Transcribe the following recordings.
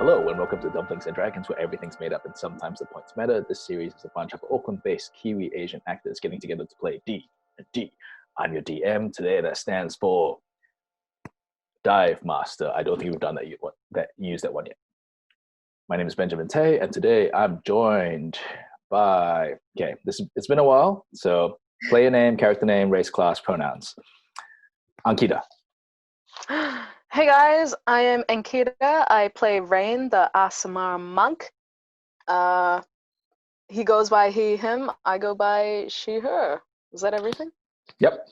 Hello and welcome to Dumplings and Dragons, where everything's made up and sometimes the points matter. This series is a bunch of Auckland-based Kiwi-Asian actors getting together to play D&D. I'm your DM. Today that stands for Dive Master. I don't think we've done used that one yet. My name is Benjamin Tay, and today I'm joined by, it's been a while, so player name, character name, race, class, pronouns. Ankita. Hey guys, I am Ankita. I play Rain, the Asamara monk. He goes by he, him. I go by she, her. Is that everything? Yep.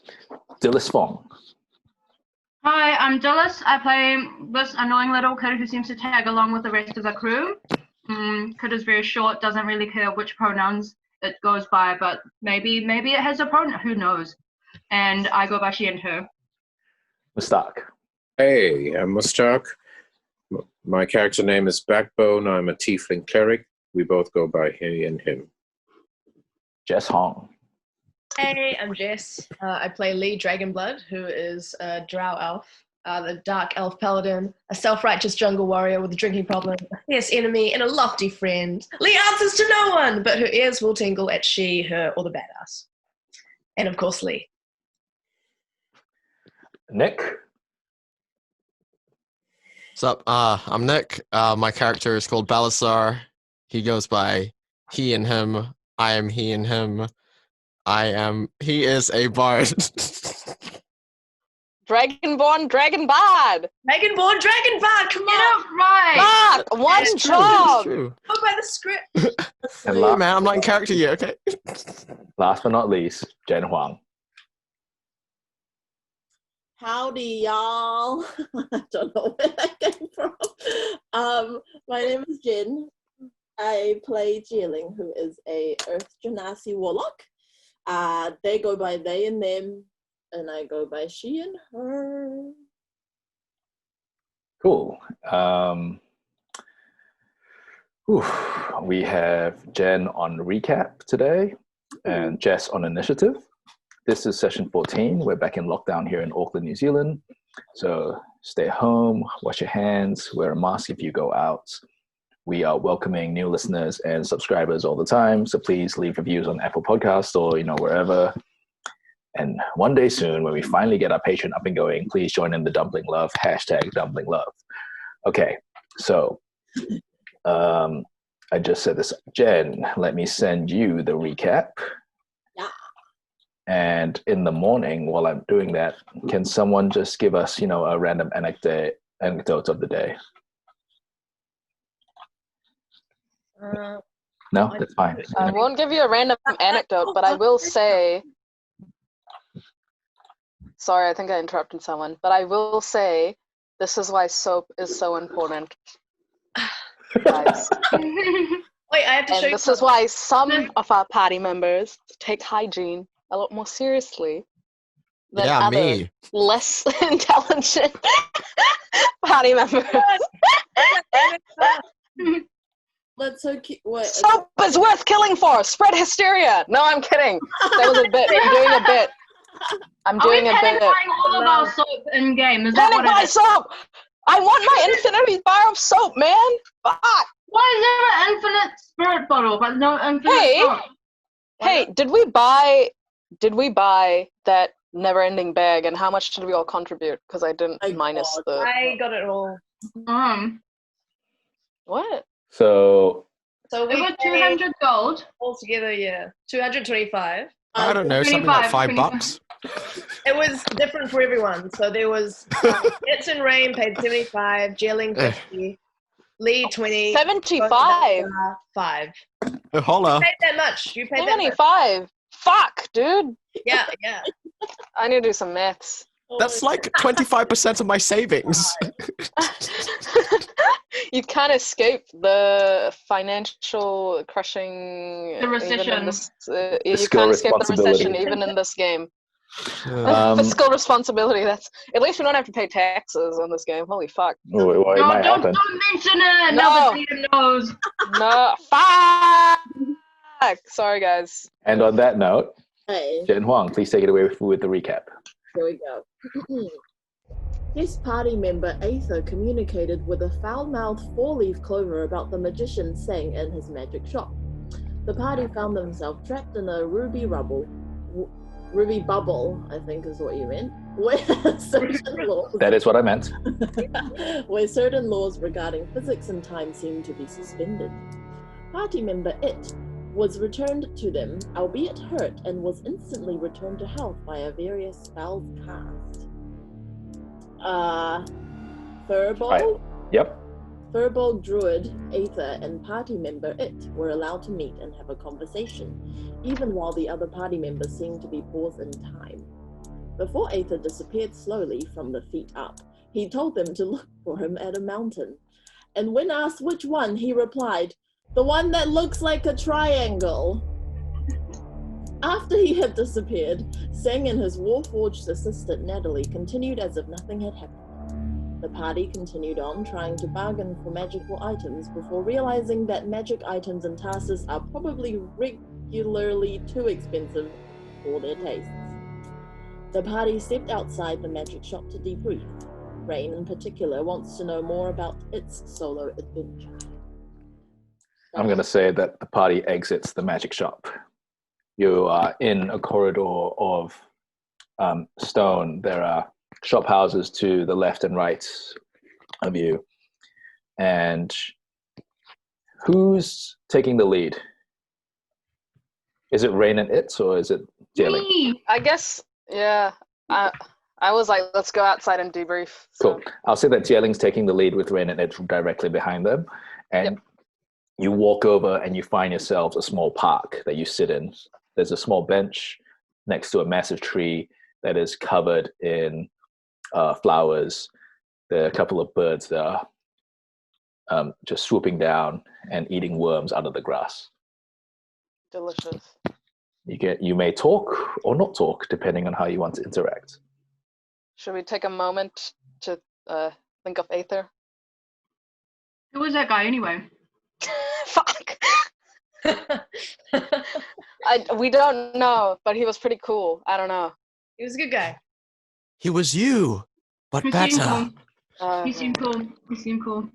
Dilys Fong. Hi, I'm Dilys. I play this annoying little kid who seems to tag along with the rest of the crew. Kid is very short, doesn't really care which pronouns it goes by, but maybe it has a pronoun, who knows. And I go by she and her. Mustaq. Hey, I'm Mustaq. My character name is Backbone. I'm a tiefling cleric. We both go by he and him. Jess Hong. Hey, I'm Jess. I play Lee Dragonblood, who is a drow elf, the dark elf paladin, a self-righteous jungle warrior with a drinking problem, a fierce enemy, and a lofty friend. Lee answers to no one, but her ears will tingle at she, her, or the badass. And of course, Lee. Nick. What's up? I'm Nick. My character is called Balasar. He goes by he and him. I am he and him. He is a bard. Dragonborn, Dragon Bard. Dragonborn, Dragon Bard, come on! Right! Fuck, one job! True. Go by the script. And Hey, man, I'm not in character yet, okay? Last but not least, Jen Huang. Howdy, y'all. I don't know where that came from. My name is Jin. I play Zie Ling, who is a Earth Genasi warlock. They go by they and them, and I go by she and her. Cool. We have Jen on recap today and Jess on initiative. This is session 14. We're back in lockdown here in Auckland, New Zealand. So stay home, wash your hands, wear a mask if you go out. We are welcoming new listeners and subscribers all the time. So please leave reviews on Apple Podcasts or, wherever. And one day soon, when we finally get our Patreon up and going, please join in the Dumpling Love, #Dumpling Love. Okay, so I just said this. Jen, let me send you the recap. And in the morning, while I'm doing that, can someone just give us, a random anecdote of the day? No, that's fine. I won't give you a random anecdote, but I will say... Sorry, I think I interrupted someone. But I will say, this is why soap is so important. Guys. Wait, I have to show you. This is why some of our party members take hygiene a lot more seriously than other me. less intelligent party members. That's so cute. What? Soap is worth killing for. Spread hysteria. No, I'm kidding. That was a bit. I'm doing a bit. I'm doing a bit. Buying all of our soap in game. Is that what Panic buy it is? soap. I want my infinity bar of soap, man. Fuck. Why is there an infinite spirit bottle but no infinite soap? Hey, did we buy that never-ending bag, and how much did we all contribute? Because I didn't minus the... I got it all. What? So So It we was paid 200 gold. altogether, 225. I don't know, something like 25, $5. It was different for everyone. So there was Jets and Rain paid 75, Jelling 50, Lee 20, 75? 5. Oh, holla. You paid that much. You paid that much. 75? Fuck, dude. Yeah. I need to do some maths. That's like 25% of my savings. You can't escape the financial crushing... The recession. You can't escape the recession even in this game. Fiscal responsibility, that's... At least we don't have to pay taxes on this game. Holy fuck. it might Don't happen. mention it. No. Now the DM knows. No, fuck! Sorry, guys. And on that note, Hey, Jen Huang, please take it away with the recap. here we go. Guest party member Aether communicated with a foul-mouthed four-leaf clover about the magician Singh and his magic shop. The party found themselves trapped in a ruby bubble, I think is what you meant, where certain laws... That is what I meant. where certain laws regarding physics and time seemed to be suspended. Party member It was returned to them, albeit hurt, and was instantly returned to health via various spells cast. Furball? Right. Yep. Furball Druid, Aether, and party member It were allowed to meet and have a conversation, even while the other party members seemed to be paused in time. Before Aether disappeared slowly from the feet up, he told them to look for him at a mountain. And when asked which one, he replied, "The one that looks like a triangle." After he had disappeared, Singh and his Warforged assistant Natalie continued as if nothing had happened. The party continued on, trying to bargain for magical items before realizing that magic items and tasks are probably regularly too expensive for their tastes. The party stepped outside the magic shop to debrief. Rain, in particular, wants to know more about its solo adventure. I'm going to say that the party exits the magic shop. You are in a corridor of stone. There are shop houses to the left and right of you. And who's taking the lead? Is it Rain and It, or is it Zie Ling? I guess, yeah. I was like, let's go outside and debrief. So. Cool. I'll say that Zie Ling's taking the lead with Rain and It directly behind them. And you walk over and you find yourselves a small park that you sit in. There's a small bench next to a massive tree that is covered in flowers. There are a couple of birds that are just swooping down and eating worms out of the grass. Delicious. You may talk or not talk, depending on how you want to interact. Should we take a moment to think of Aether? Who was that guy anyway? Fuck. We don't know, but he was pretty cool. I don't know. He was a good guy. He was you, but He seemed better. cool. He seemed cool. He seemed cool.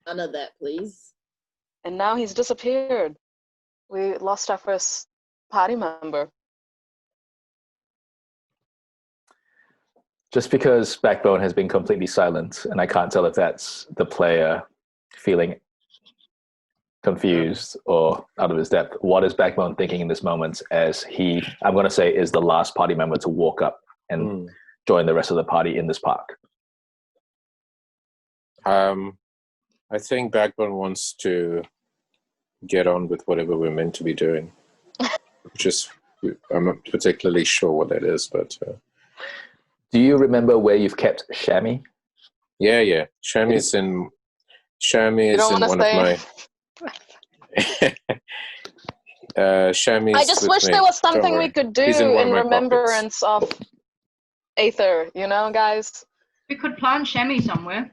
None of that, please. And now he's disappeared. We lost our first party member. Just because Backbone has been completely silent, and I can't tell if that's the player feeling confused or out of his depth. What is Backbone thinking in this moment as he, I'm going to say, is the last party member to walk up and join the rest of the party in this park? I think Backbone wants to get on with whatever we're meant to be doing. Just, I'm not particularly sure what that is, but... Do you remember where you've kept Shammy? Yeah. Shammy is in one of my... Shammy's I just wish there was something we could do in remembrance of Aether, you know, guys? We could plant Shammy somewhere.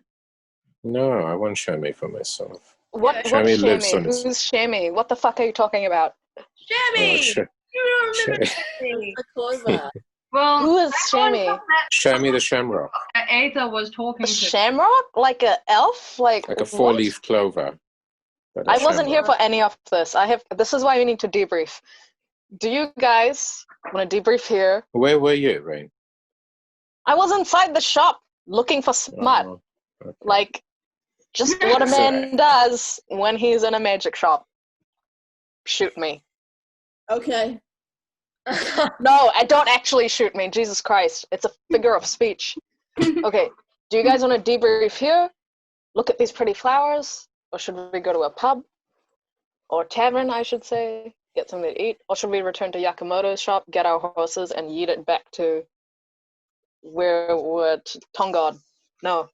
No, I want Shammy for myself. What's Shammy? Who's Shammy? What the fuck are you talking about? Shammy! You don't remember Shammy. A clover. Well, who is Shammy? Shammy the Shamrock. Aether was talking to Shamrock? Like an elf? Like a four-leaf clover. I wasn't here for any of this. This is why we need to debrief. Do you guys want to debrief here? Where were you, Rain? I was inside the shop looking for smut. Oh, okay. Like, just what a man does when he's in a magic shop. Shoot me. Okay. No, don't actually shoot me. Jesus Christ. It's a figure of speech. Okay, do you guys want to debrief here? Look at these pretty flowers? Or should we go to a pub? Or tavern, I should say. Get something to eat? Or should we return to Yakamoto's shop, get our horses, and yeet it back to where we're Tongod? No.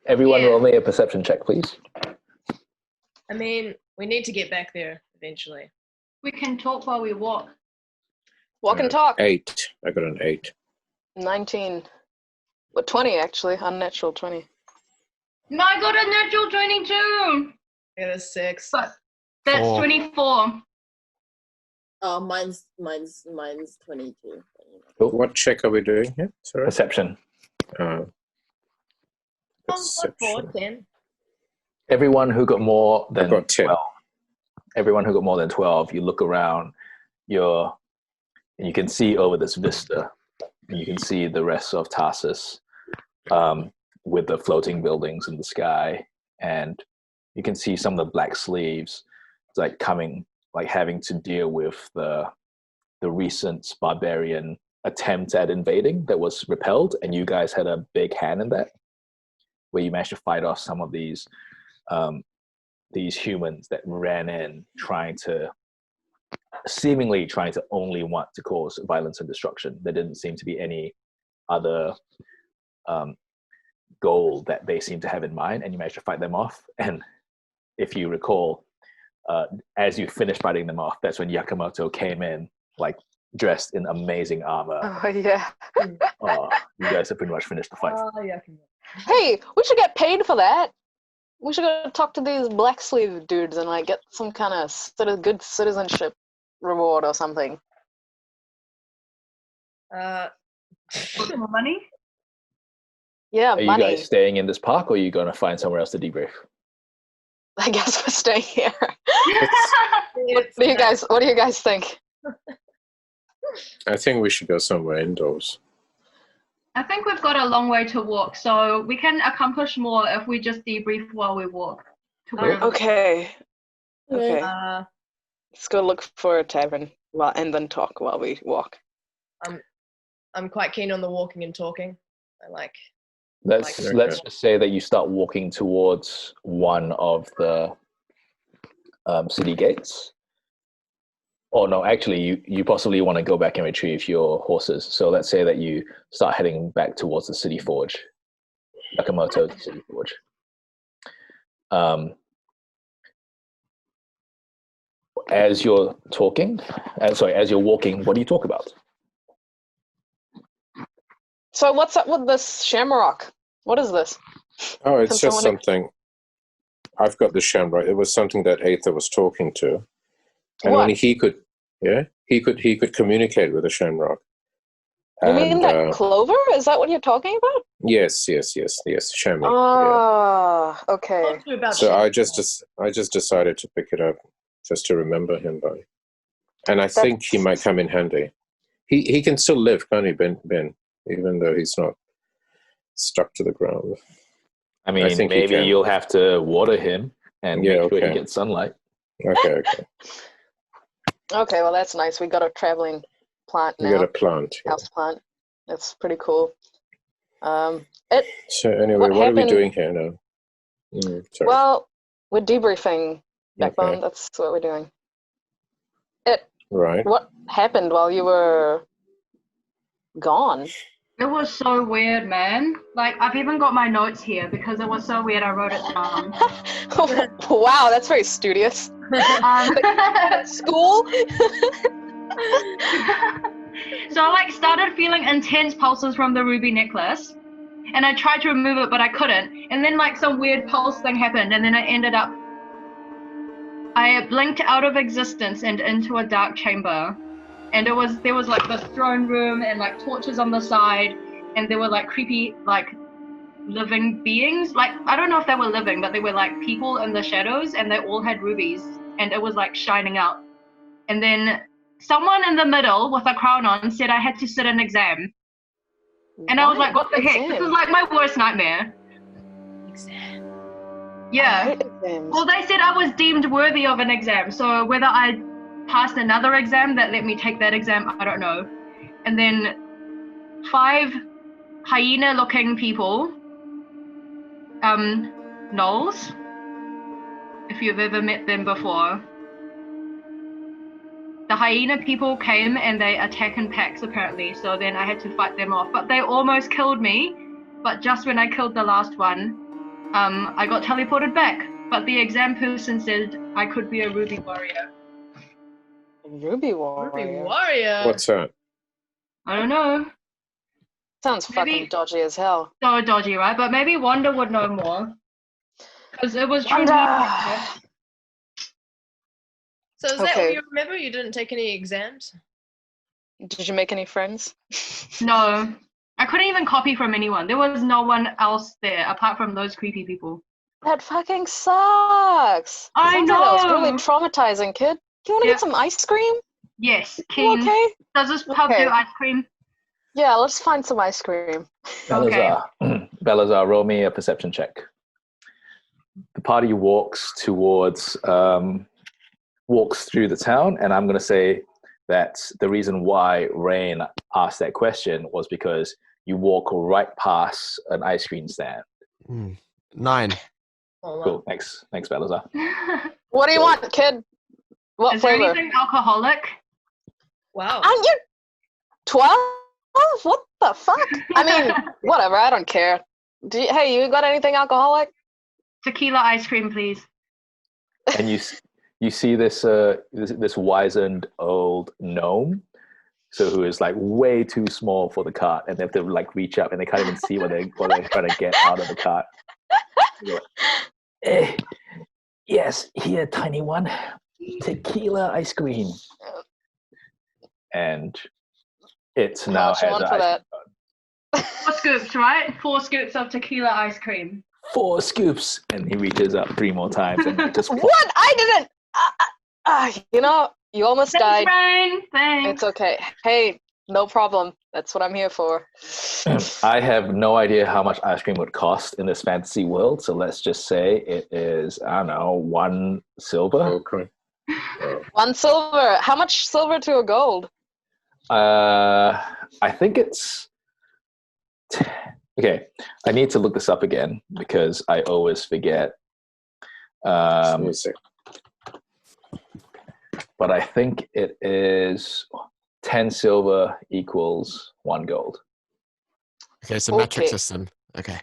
Everyone roll me a perception check, please. I mean, we need to get back there eventually. We can talk while we walk. Walk and talk. 8. I got an 8. 19. Well, 20 actually. Unnatural 20. No, I got a natural 22. I got a 6. But that's 24. Mine's 22. Cool. What check are we doing here? Sorry. Perception. Perception. 10. Everyone who got more than got 10. 12. Everyone who got more than 12, you look around, and you can see over this vista, and you can see the rest of Tarsus with the floating buildings in the sky, and you can see some of the black sleeves having to deal with the recent barbarian attempt at invading that was repelled, and you guys had a big hand in that, where you managed to fight off some of these humans that ran in seemingly trying to only want to cause violence and destruction. There didn't seem to be any other goal that they seemed to have in mind, and you managed to fight them off. And if you recall, as you finished fighting them off, that's when Yakamoto came in, like dressed in amazing armor. Oh yeah. You guys have pretty much finished the fight. Hey, we should get paid for that. We should go talk to these black sleeve dudes and like get some kind of good citizenship reward or something. More money? Yeah, Are money. you guys staying in this park, or are you going to find somewhere else to debrief? I guess we're staying here. What do you guys think? I think we should go somewhere indoors. I think we've got a long way to walk, so we can accomplish more if we just debrief while we walk. To wherever. Okay. Uh, Let's go look for a tavern and then talk while we walk. I'm quite keen on the walking and talking. Let's just say that you start walking towards one of the city gates. Oh no, actually, you possibly want to go back and retrieve your horses. So let's say that you start heading back towards the city forge, Yakamoto city forge. As you're walking, what do you talk about? So what's up with this shamrock? What is this? Oh, it's just something. I've got the shamrock. It was something that Aether was talking to. And What? only he could communicate with the shamrock. You mean that clover? Is that what you're talking about? Yes, Shami. Oh, okay. So I just decided to pick it up just to remember him by. And I think he might come in handy. He can still live, can't he, Ben? Even though he's not stuck to the ground. I mean, maybe you'll have to water him and make sure he gets sunlight. Okay. Okay, well that's nice. We got a traveling plant now. We got a plant. House plant. That's pretty cool. So anyway, what are we doing here now? Sorry. Well, we're debriefing, Backbone. Okay. That's what we're doing. Right. What happened while you were gone? It was so weird, man. Like, I've even got my notes here because it was so weird. I wrote it down. Wow, that's very studious. At school? So I started feeling intense pulses from the ruby necklace, and I tried to remove it, but I couldn't. And then some weird pulse thing happened, and then I blinked out of existence and into a dark chamber. And there was this throne room and torches on the side, and there were creepy living beings. I don't know if they were living, but they were people in the shadows, and they all had rubies, and it was shining out. And then someone in the middle with a crown on said I had to sit an exam. And I was like, what the heck? This is my worst nightmare. Exam. Yeah. Well, they said I was deemed worthy of an exam, so whether I passed another exam that let me take that exam, I don't know. And then 5 hyena-looking people, gnolls, if you've ever met them before. The hyena people came and they attack in packs apparently, so then I had to fight them off. But they almost killed me, but just when I killed the last one, I got teleported back. But the exam person said I could be a ruby warrior. Ruby warrior? What's that? I don't know. Sounds fucking dodgy as hell. So dodgy, right? But maybe Wanda would know more. Because it was true. So is that all Okay. you remember? You didn't take any exams? Did you make any friends? No, I couldn't even copy from anyone. There was no one else there apart from those creepy people. That fucking sucks. I Sounds like that was really know. traumatizing, kid. Do you want to Yeah. get some ice cream? Yes, You King. okay? Does this pub Okay. do ice cream? Yeah, let's find some ice cream. Balasar, Balasar, roll me a perception check. The party walks through the town, and I'm going to say that the reason why Rain asked that question was because you walk right past an ice cream stand. 9. Oh, Cool. Thanks, Balasar. What do you want, kid? What Is there flavor? anything alcoholic? wow. Aren't you 12? What the fuck? I mean, whatever. I don't care. Hey, you got anything alcoholic? Tequila ice cream, please. And you see this wizened old gnome, so who is like way too small for the cart, and they have to like reach up, and they can't even see what they're trying to get out of the cart. Yes, here, tiny one, tequila ice cream, and it's How now much you has want an for ice that? cream. 4 scoops, right? 4 scoops of tequila ice cream. 4 scoops, and he reaches up 3 more times, and just What? I didn't. You know, you almost died. Thanks, Rain. Thanks. It's okay. Hey, no problem. That's what I'm here for. I have no idea how much ice cream would cost in this fantasy world, so let's just say it is, I don't know, 1 silver. Okay. 1 silver. How much silver to a gold? I think it's... Okay, I need to look this up again because I always forget. Let me see. But I think it is 10 silver equals 1 gold. Okay, so metric Okay. system. Okay.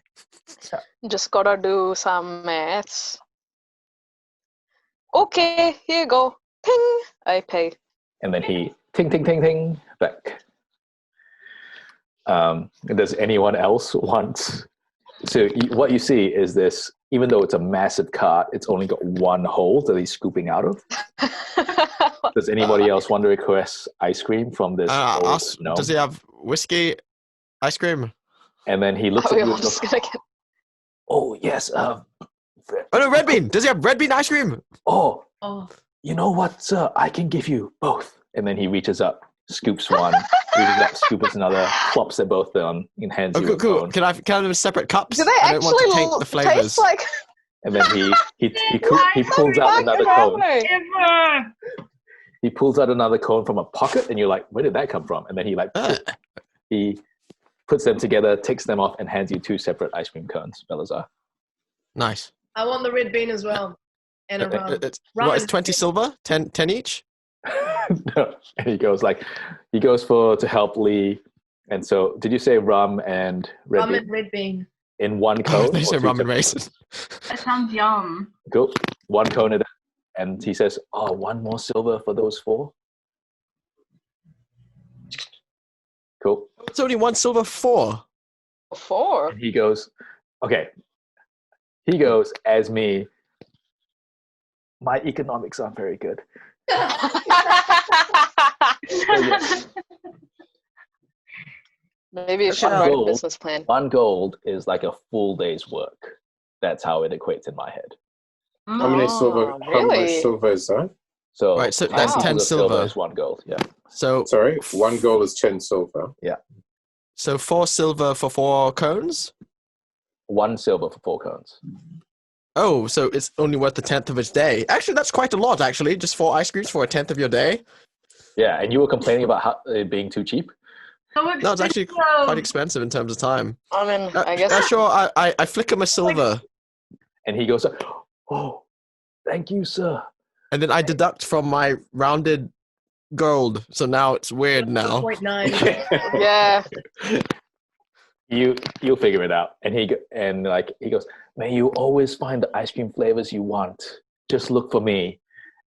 Just gotta do some maths. Okay, here you go. Ping. I pay. And then he ting, ting, ting, ting, back. Does anyone else want... So what you see is this, even though it's a massive cart, it's only got 1 hole that he's scooping out of. Does anybody else want to request ice cream from this old gnome? Does he have whiskey ice cream? And then he looks Are at we you all and just goes, gonna get... oh, yes. Oh no, red bean! Does he have red bean ice cream? Oh, Oh. you know what, sir? I can give you both. And then he reaches up, scoops one, reaches up, scoops another, plops them both down, and hands Oh, you cool, a cool. cone. Can I have them in separate cups? Do they I don't want to taint the actually flavors. taste like... And then he pulls out another cone. Ever. He pulls out another cone from a pocket, and you're like, where did that come from? And then he puts them together, takes them off, and hands you 2 separate ice cream cones, Balasar. Nice. I want the red bean as well. And a rum. What is 20 silver? 10 each? No. And he goes to help Lee. And so, did you say rum and red Rum bean? and red bean. In 1 cone? They or say 2 rum and separate raisin. That sounds yum. Cool. 1 cone at a... And he says, 1 more silver for those 4. Cool. It's only 1 silver 4. 4? And he goes, okay. He goes, as me, my economics aren't very good. Maybe you should One write a gold. business plan. 1 gold is like a full day's work. That's how it equates in my head. How many silver? Oh, How much really? silver is that? So, Right, so 10 that's pieces 10 of silver. is 1 gold. Yeah. So Sorry, 1 gold is 10 silver. so 4 silver for 4 cones? 1 silver for 4 cones. Oh, so it's only worth the 10th of its day. Actually, that's quite a lot, actually. Just 4 ice creams for a 10th of your day. Yeah, and you were complaining about it being too cheap? So No, it's actually expensive. quite expensive in terms of time. I mean, I guess... Sure, I flick him a silver, And he goes, oh, thank you, sir. and then I deduct from my rounded gold. So now it's weird now. 0.9. Yeah. You'll figure it out. And he goes, may you always find the ice cream flavors you want. Just look for me.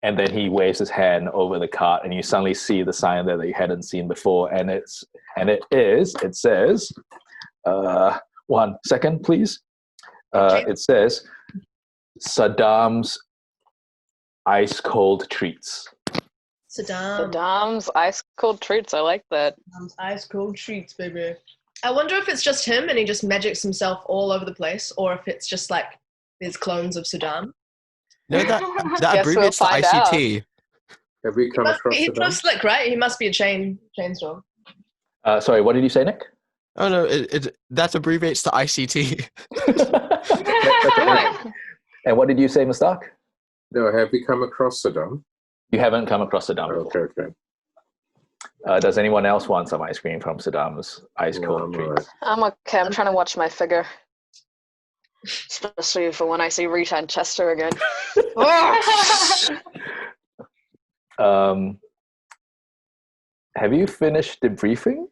And then he waves his hand over the cart, and you suddenly see the sign there that you hadn't seen before. And it says, 1 second, please. It says, Saddam's ice cold treats. Saddam. Saddam's ice cold treats. I like that. Saddam's ice cold treats, baby. I wonder if it's just him and he just magics himself all over the place, or if it's just like there's clones of Saddam. No, that Guess abbreviates we'll to find ICT. Have we come across He's so Saddam? slick, right? He must be a chain storm. Sorry, what did you say, Nick? Oh no, that abbreviates to ICT. And what did you say, Mustaq? No, have we come across Saddam? You haven't come across Saddam before. Okay. Does anyone else want some ice cream from Saddam's ice cold No, I'm treats? I'm okay. I'm trying to watch my figure. Especially for when I see Rita and Chester again. Have you finished debriefing?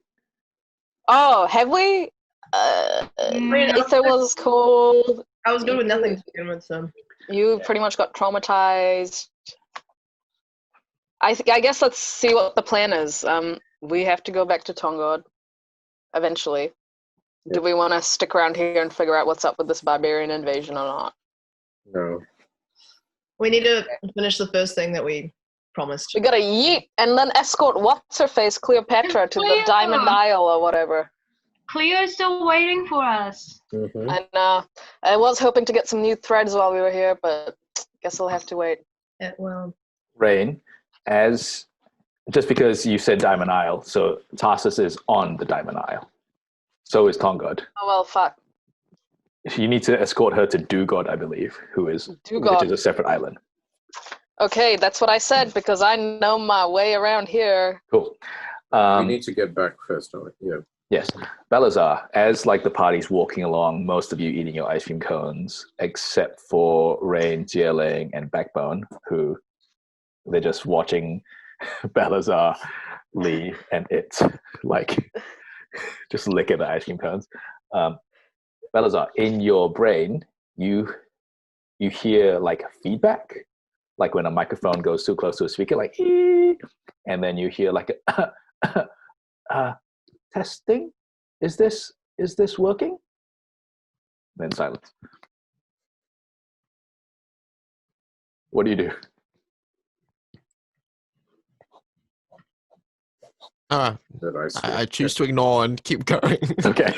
Oh, have we? Ether was cold. I was good with nothing to begin with, so. You pretty much got traumatized. I guess let's see what the plan is. We have to go back to Tongod eventually. Do we want to stick around here and figure out what's up with this barbarian invasion or not? No. We need to finish the first thing that we promised. We gotta yeet and then escort what's-her-face Cleopatra to the Diamond Isle or whatever. Cleo's still waiting for us. Mm-hmm. I know. I was hoping to get some new threads while we were here, but guess we'll have to wait. Yeah, well, Rain, just because you said Diamond Isle, so Tarsus is on the Diamond Isle. So is Tongod. Oh well, fuck. You need to escort her to Dugod, I believe, which is a separate island. Okay, that's what I said because I know my way around here. Cool. We need to get back first, don't we? Yeah. Yes. Balasar, as like the party's walking along, most of you eating your ice cream cones, except for Rain, Zie Ling, and Backbone, who they're just watching Balasar, Lee, and it like just lick at the ice cream cones. Balasar, in your brain, you hear like feedback, like when a microphone goes too close to a speaker, like, and then you hear like a testing. Is this working? Then silence. What do you do? I choose to ignore and keep going. Okay.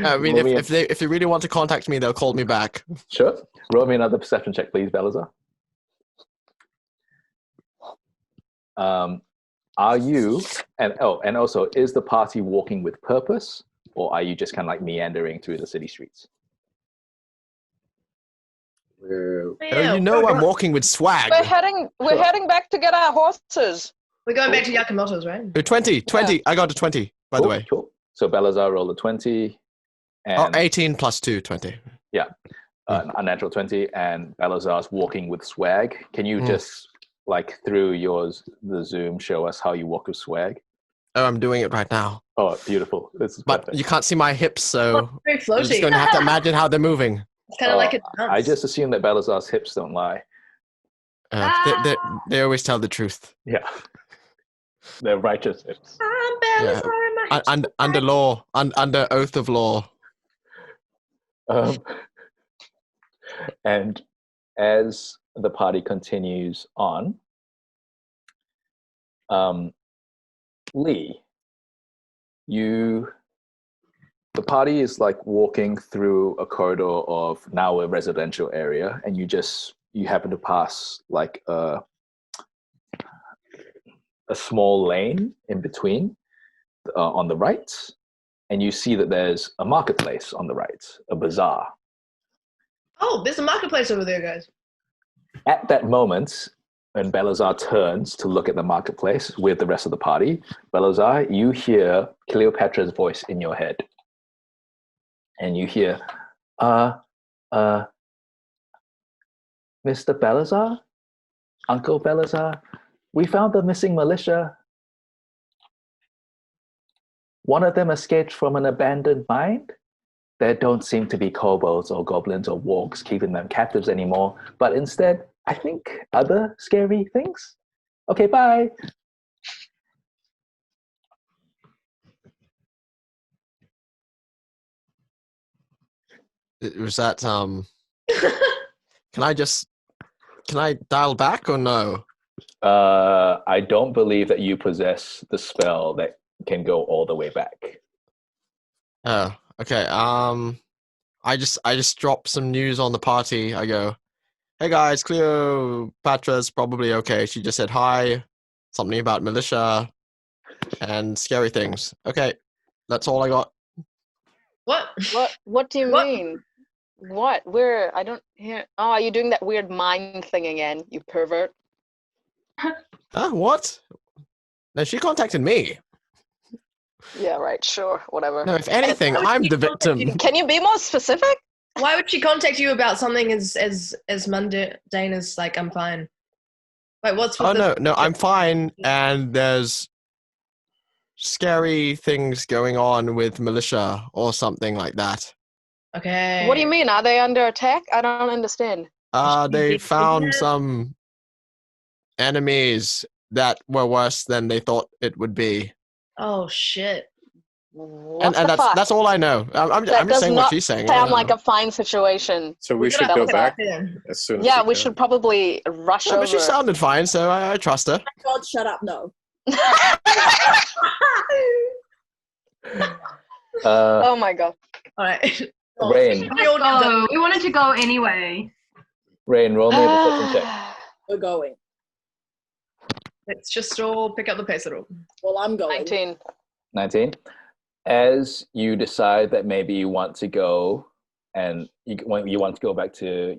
I mean, if they really want to contact me, they'll call me back. Sure. Roll me another perception check, please, Balasar. Are you and also is the party walking with purpose, or are you just kind of like meandering through the city streets? You know I'm walking with swag. We're heading back to get our horses. we're going back to Yakamoto's, right? 20. Yeah. I got a 20, by the way. Cool. So Balasar rolled a 20. And 18 plus 2, 20. Yeah. A natural 20, and Balasar's walking with swag. Can you just like through the Zoom show us how you walk with swag? Oh, I'm doing it right now. Oh, beautiful. This is But perfect. you can't see my hips, so Very you're just floaty. going to have to imagine how they're moving. It's kind of like a dance. I just assume that Balasar's hips don't lie. They always tell the truth. Yeah. They're righteous hips. I'm Balasar in my hips. Under law, under oath of law. And as the party continues on, Lee, the party is like walking through a corridor of now a residential area, and you happen to pass like a small lane in between on the right, and you see that there's a marketplace on the right, a bazaar. Oh, there's a marketplace over there, guys. At that moment, when Balasar turns to look at the marketplace with the rest of the party, Balasar, you hear Cleopatra's voice in your head. And you hear, Mr. Balasar? Uncle Balasar? We found the missing militia. One of them escaped from an abandoned mine. There don't seem to be kobolds or goblins or wargs keeping them captives anymore, but instead, I think other scary things. Okay, bye. Was that Can I dial back or no? I don't believe that you possess the spell that can go all the way back. Oh, okay. I just drop some news on the party. I go, hey guys, Cleopatra's probably okay. She just said hi, something about militia and scary things. Okay, that's all I got. What? What do you What? mean? What? Where? I don't hear. Oh, are you doing that weird mind thing again, you pervert? Huh? What? No, she contacted me. Yeah, right. Sure. Whatever. No, if anything, Why would I'm she the contact victim. you? Can you be more specific? Why would she contact you about something as mundane as like I'm fine? Wait, what's with Oh the no, I'm fine, and there's scary things going on with militia or something like that. Okay. What do you mean? Are they under attack? I don't understand. They found some enemies that were worse than they thought it would be. Oh shit. What And the fuck? that's all I know. I'm That just does saying not what she's saying. sound like a fine situation. So we should gotta go have back Yeah. as soon as Yeah, we we can. should probably rush No, over. but she sounded fine, so I trust her. God, shut up, no. Oh my god. All right. Rain, We wanted to go anyway. Rain, roll me a perception check. We're going. Let's just all pick up the pace a little. Well, I'm going. 19. 19. As you decide that maybe you want to go and you want to go back to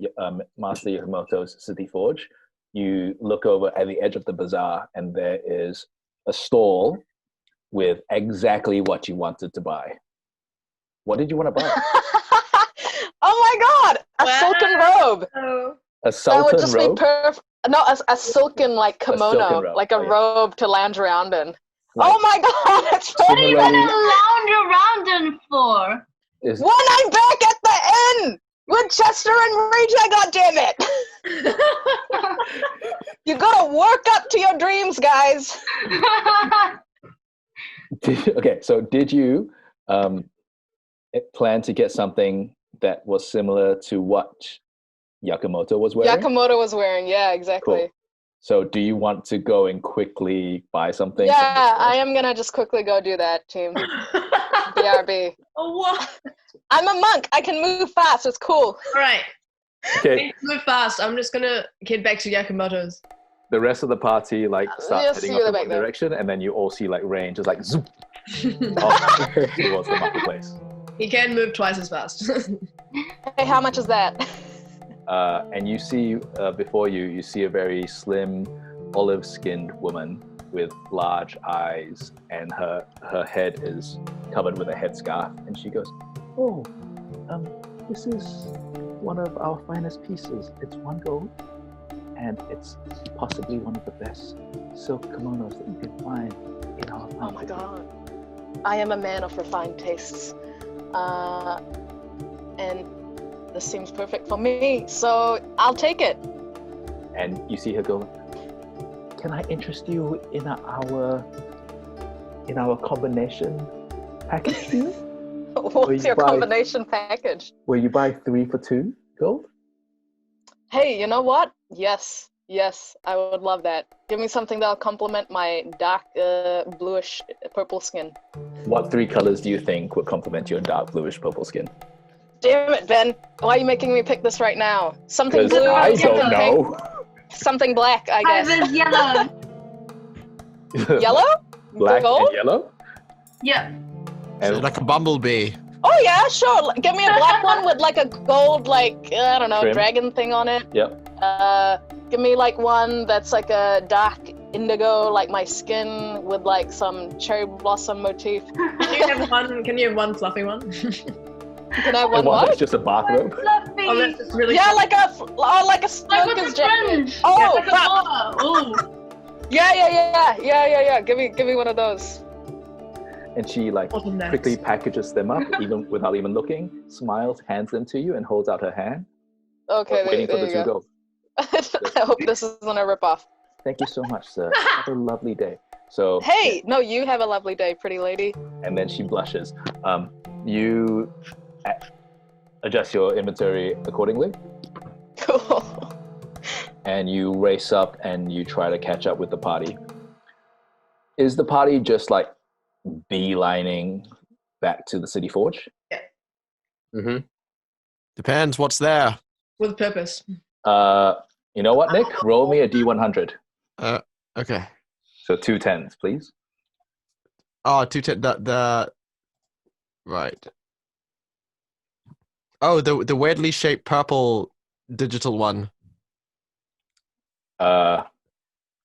Master Yamamoto's City Forge, you look over at the edge of the bazaar and there is a stall with exactly what you wanted to buy. What did you want to buy? Oh my god! A Wow. silken robe! Oh. A That sultan would just robe? be perfect. No, a silken like kimono, silken robe, like a oh, yeah. robe to lounge around in. Like, Oh my god, it's What are you funny. gonna similarly, lounge around in for? is, When I'm back at the inn with Chester and Rita, goddammit! You gotta work up to your dreams, guys. okay, so did you plan to get something that was similar to what Yakamoto was wearing? Yakamoto was wearing, yeah, exactly. Cool. So do you want to go and quickly buy something? Yeah, I am gonna just quickly go do that, team. BRB. Oh, what? I'm a monk. I can move fast. It's cool. All right. Okay, Move fast. I'm just gonna head back to Yakamoto's. the rest of the party like You'll starts see heading you up in back one there. direction, and then you all see like Rain just like zoop off towards the marketplace. He can move twice as fast. Hey, how much is that? And you see before you see a very slim, olive-skinned woman with large eyes, and her head is covered with a headscarf. And she goes, "Oh, this is one of our finest pieces. It's 1 gold, and it's possibly one of the best silk kimonos that you can find in our Oh my country." god. I am a man of refined tastes. And this seems perfect for me, so I'll take it. And you see her go, "Can I interest you in our combination package deal? What's your combination package? Where you buy 3 for 2 gold?" Hey, you know what? Yes, I would love that. Give me something that'll complement my dark bluish purple skin. What 3 colors do you think would complement your dark bluish purple skin? Damn it, Ben. Why are you making me pick this right now? Something Because blue, I something don't pink, know. something black, I I guess. was yellow. Yellow? Black Gold? and yellow? Yeah. And Like a bumblebee. Oh yeah, sure. Give me a black one with like a gold, like, I don't know, Trim. dragon thing on it. Yep. Give me like one that's like a dark indigo, like my skin, with like some cherry blossom motif. Can you have one fluffy one? Can I have And one one what? that's just a bathrobe. Fluffy. Oh, that's just really Yeah, like a like smoker's with the jacket. fringe. Oh, Like a fuck. boa. Ooh. Yeah. Give me one of those. And she like Awesome necks. quickly packages them up, even without even looking, smiles, hands them to you, and holds out her hand, Okay, waiting for there the you 2 go. gold. I hope this isn't a ripoff. Thank you so much, sir. Have a lovely day. So, Hey, no, you have a lovely day, pretty lady. and then she blushes. You adjust your inventory accordingly. Cool. and you race up and you try to catch up with the party. Is the party just like beelining back to the City Forge? Mm-hmm. Depends what's there. With purpose. You know what, Nick? Roll me a D100. Okay. So 2 10s, please. Oh, 210. The right. Oh, the weirdly shaped purple digital one.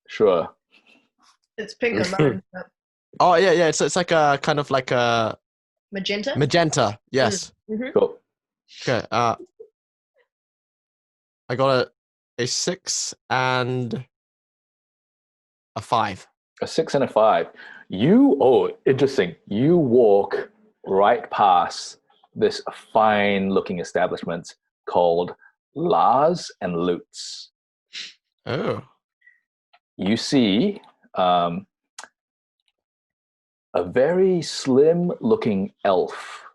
Sure. It's pink on mine. But Oh yeah, yeah. It's like a kind of like a magenta? magenta. Yes. Mm-hmm. Cool. Okay. I got a 6 and a 5. A 6 and a 5. Interesting. You walk right past this fine-looking establishment called Lars and Lutz. Oh. You see a very slim-looking elf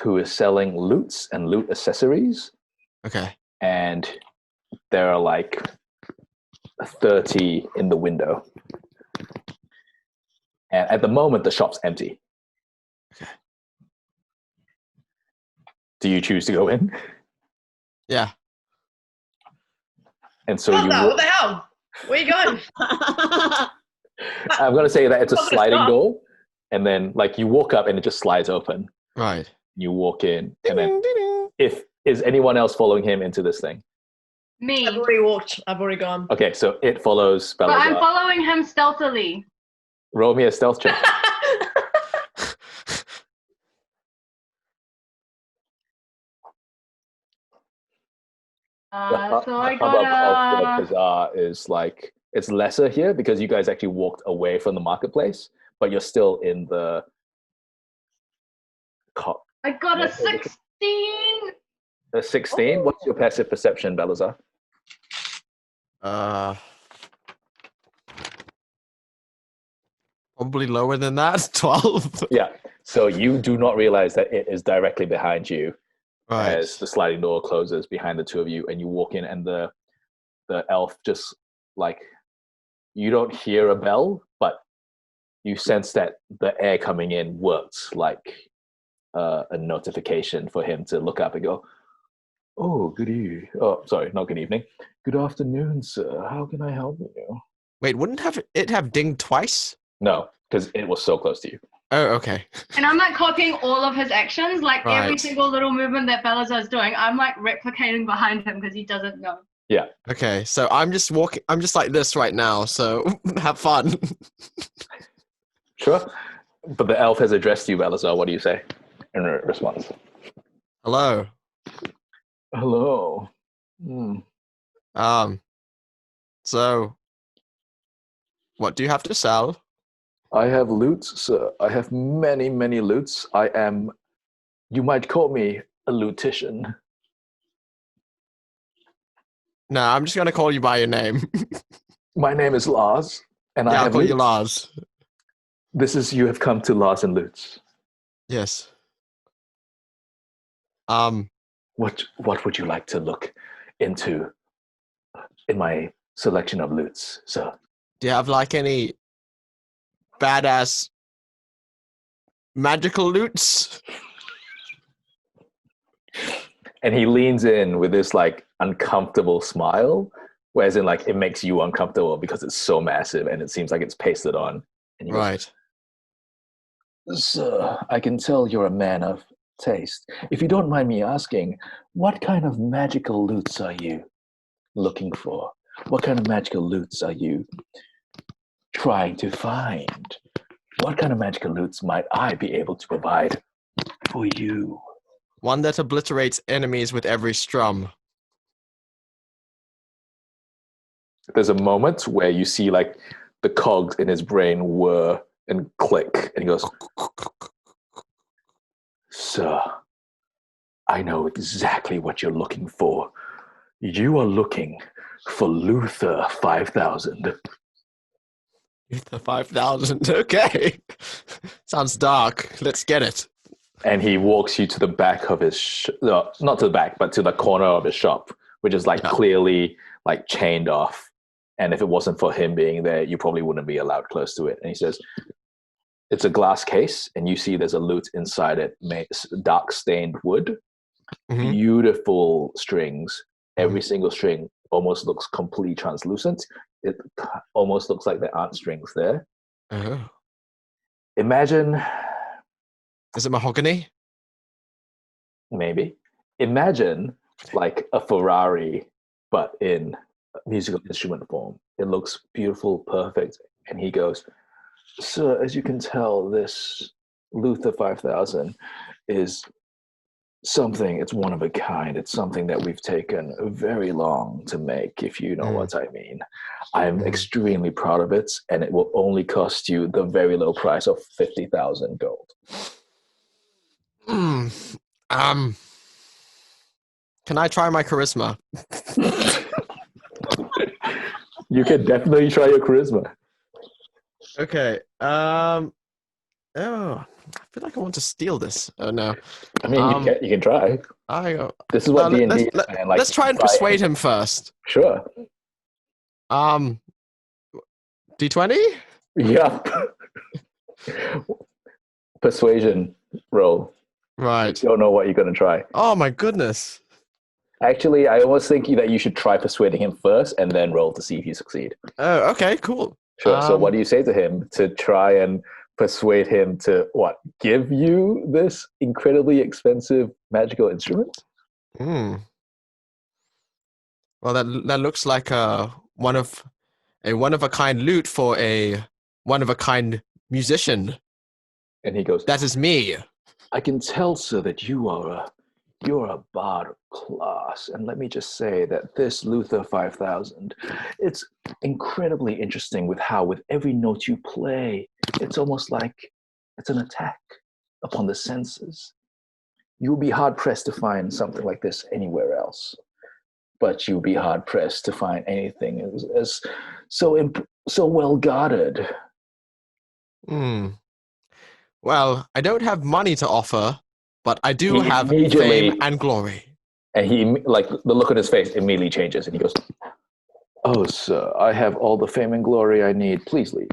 who is selling loots and loot accessories, Okay. and there are like 30 in the window. And at the moment, the shop's empty. Okay. Do you choose to go in? Yeah. And so What you. the hell? Where are you going? I'm going to say that it's a Open the sliding shop. door, and then like you walk up and it just slides open. Right. You walk in, and then is anyone else following him into this thing? Me. I've already walked. I've already gone. Okay, so it follows But I'm Balasar. following him stealthily. Roll me a stealth check. So I hub of the got bazaar is like it's lesser here because you guys actually walked away from the marketplace, but you're still in the. I got a 16. A 16. What's your passive perception, Balasar? Probably lower than that. 12. Yeah. So you do not realize that it is directly behind you Right. as the sliding door closes behind the two of you, and you walk in, and the elf just like you don't hear a bell, but you sense that the air coming in works like a notification for him to look up and go, "Oh, good evening. Oh, sorry, not good evening. Good afternoon, sir. How can I help you?" Wait, wouldn't it have dinged twice? No, because it was so close to you. Oh, okay. And I'm like copying all of his actions, like every Right. single little movement that Balasar is doing. I'm like replicating behind him because he doesn't know. Yeah. Okay, so I'm just walking. I'm just like this right now. So have fun. Sure. But the elf has addressed you, Balasar. What do you say in response? Hello. Hello. So, what do you have to sell? I have loots, sir. I have many, many loots. You might call me a lootician. No, I'm just gonna call you by your name. My name is Lars, and I Yeah, I'll have call you loots. Lars. You have come to Lars and Loots. Yes. What would you like to look into in my selection of loots, sir? Do you have like any badass magical loots? And he leans in with this like uncomfortable smile, whereas in like it makes you uncomfortable because it's so massive and it seems like it's pasted on. And he goes, Right. "Sir, I can tell you're a man of taste. If you don't mind me asking, what kind of magical loots are you looking for? What kind of magical loots are you trying to find? What kind of magical loots might I be able to provide for you?" One that obliterates enemies with every strum. There's a moment where you see like the cogs in his brain whir and click, and he goes, "Sir, I know exactly what you're looking for. You are looking for Luther 5000. The 5,000. Okay. Sounds dark. Let's get it. And he walks you to the back of his not to the back, but to the corner of his shop which is like Yeah. clearly like chained off. And if it wasn't for him being there, you probably wouldn't be allowed close to it. And he says, it's a glass case, and you see there's a lute inside it, dark stained wood, Mhm. beautiful strings. Every single string almost looks completely translucent. It almost looks like there aren't strings there. Oh. Imagine, Is it mahogany? maybe, imagine like a Ferrari, but in musical instrument form. It looks beautiful, perfect. And he goes, "Sir, as you can tell, this Luther 5000 is something, it's one of a kind. It's something that we've taken very long to make, if you know what I mean. I'm extremely proud of it, and it will only cost you the very low price of 50,000 gold." Can I try my charisma? You can definitely try your charisma. Okay. Oh, I feel like I want to steal this. Oh no. I mean, you can try. This is what D&D is, man. Like, let's try and persuade him first. Sure. D20? Yep. Persuasion roll. Right. Don't know what you're going to try. Oh my goodness. Actually, I almost think that you should try persuading him first and then roll to see if you succeed. Oh, okay, cool. Sure. So what do you say to him to try and persuade him to give you this incredibly expensive magical instrument? Well, that looks like one of a kind lute for a one of a kind musician. And he goes, "That is me." "I can tell, sir, that you're a bard of class. And let me just say that this Luther 5000, it's incredibly interesting with how with every note you play, it's almost like it's an attack upon the senses. You'll be hard-pressed to find something like this anywhere else. But you'll be hard-pressed to find anything as so well-guarded." Well, I don't have money to offer, but I do He have immediately- fame and glory. And he, like, the look on his face immediately changes, and he goes, "Oh, sir, I have all the fame and glory I need. Please leave."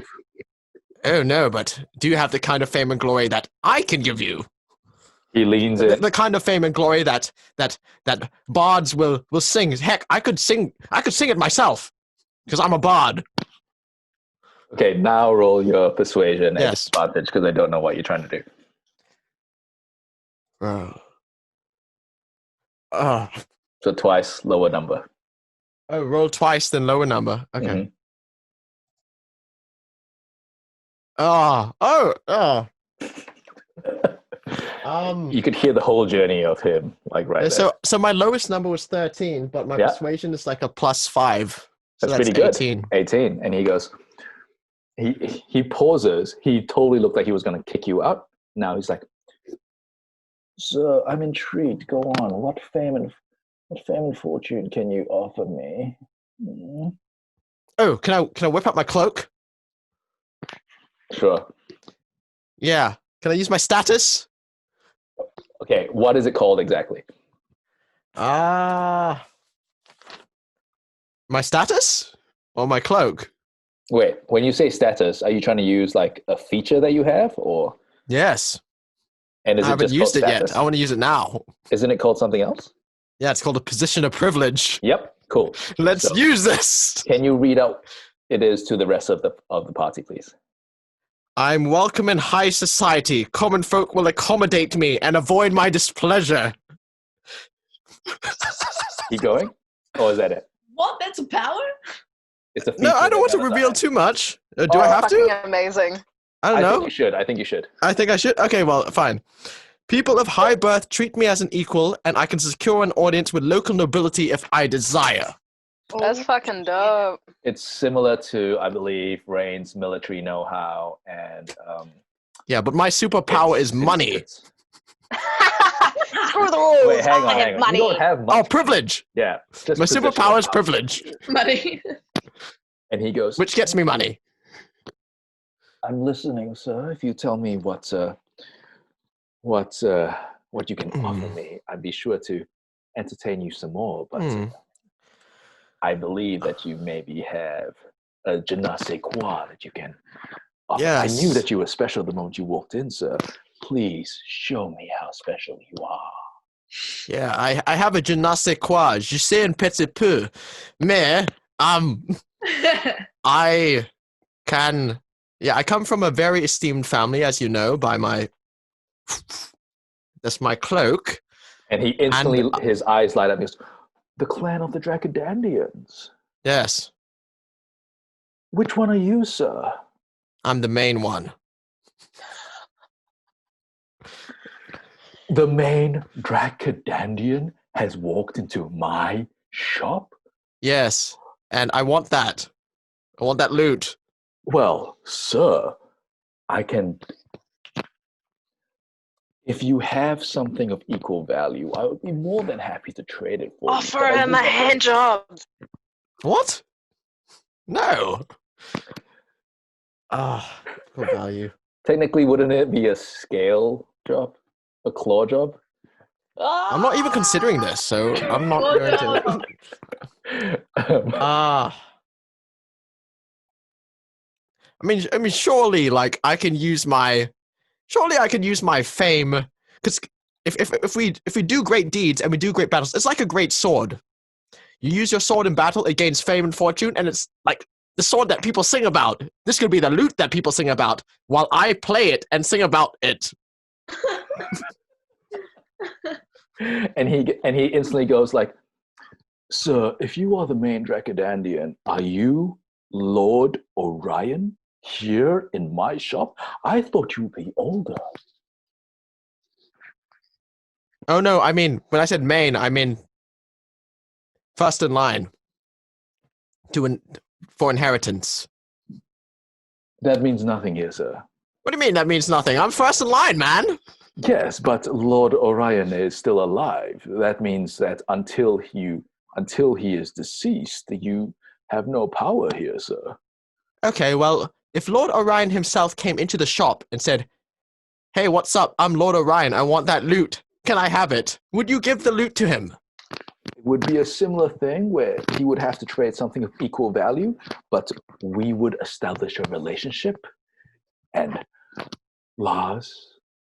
Oh no, but do you have the kind of fame and glory that I can give you? He leans in. The kind of fame and glory that bards will sing. Heck, I could sing it myself because I'm a bard. Okay, now roll your persuasion at Yes. disadvantage because I don't know what you're trying to do. So twice lower number. Oh, roll twice, then lower number. Okay. You could hear the whole journey of him, like right there. So my lowest number was 13, but my persuasion is like a +5. So That's pretty good. 18. 18. And he goes, he pauses. He totally looked like he was going to kick you out. Now he's like, "Sir, I'm intrigued. Go on. What fame and fortune can you offer me?" Oh, can I whip up my cloak? Sure. Yeah. Can I use my status? Okay, what is it called exactly? My status? Or my cloak? Wait, when you say status, are you trying to use like a feature that you have, or? Yes. And is I it haven't just used it called yet. status? I want to use it now. Isn't it called something else? Yeah, it's called a position of privilege. Yep, cool. Let's So- use this. Can you read out it is to the rest of the party, please? I'm welcome in high society. Common folk will accommodate me and avoid my displeasure. Keep going? Or is that it? What? That's a power? It's a feature No, I don't want to that reveal does too much. Do I Oh, have to? Fucking amazing. I that. don't I know. think you should. I think you should. I think I should. Okay, well, fine. People of high birth treat me as an equal, and I can secure an audience with local nobility if I desire. That's fucking dope. It's similar to, I believe, Rain's military know-how and Yeah, but my superpower is money. Screw the rules. Wait, hang I on. have money. You don't have Oh, much. privilege. Yeah. Just My position superpower is of power. privilege, Money. And he goes, which gets me money. "I'm listening, sir. If you tell me what you can offer me, I'd be sure to entertain you some more. But I believe that you maybe have a je ne sais quoi that you can offer. Yes. I knew that you were special the moment you walked in, sir. Please show me how special you are. Yeah, I have a je ne sais quoi. Je sais un petit peu. Mais, I can... Yeah, I come from a very esteemed family, as you know, by my... That's my cloak. And he instantly, his eyes light up and goes, the clan of the Dracodandians. Yes, Which one are you, sir? I'm the main one. The main Dracodandian has walked into my shop? Yes, and I want that. I want that loot. Well, sir, I can... If you have something of equal value, I would be more than happy to trade it for you. Offer him a hand job. What? No. Ah, equal value. Technically, wouldn't it be a scale job? A claw job? I'm not even considering this, so I'm not going to... I mean, surely, like, I can use my fame, because if we do great deeds and we do great battles, it's like a great sword. You use your sword in battle, it gains fame and fortune, and it's like the sword that people sing about. This could be the loot that people sing about, while I play it and sing about it. and he instantly goes like, sir, if you are the main Dracodandian, are you Lord Orion here in my shop? I thought you'd be older. Oh no, I mean, when I said main, I mean first in line for inheritance. That means nothing here, sir. What do you mean that means nothing? I'm first in line, man. Yes, but Lord Orion is still alive. That means that until he is deceased, you have no power here, sir. Okay, well, if Lord Orion himself came into the shop and said, hey, what's up? I'm Lord Orion. I want that loot. Can I have it? Would you give the loot to him? It would be a similar thing where he would have to trade something of equal value, but we would establish a relationship, and laws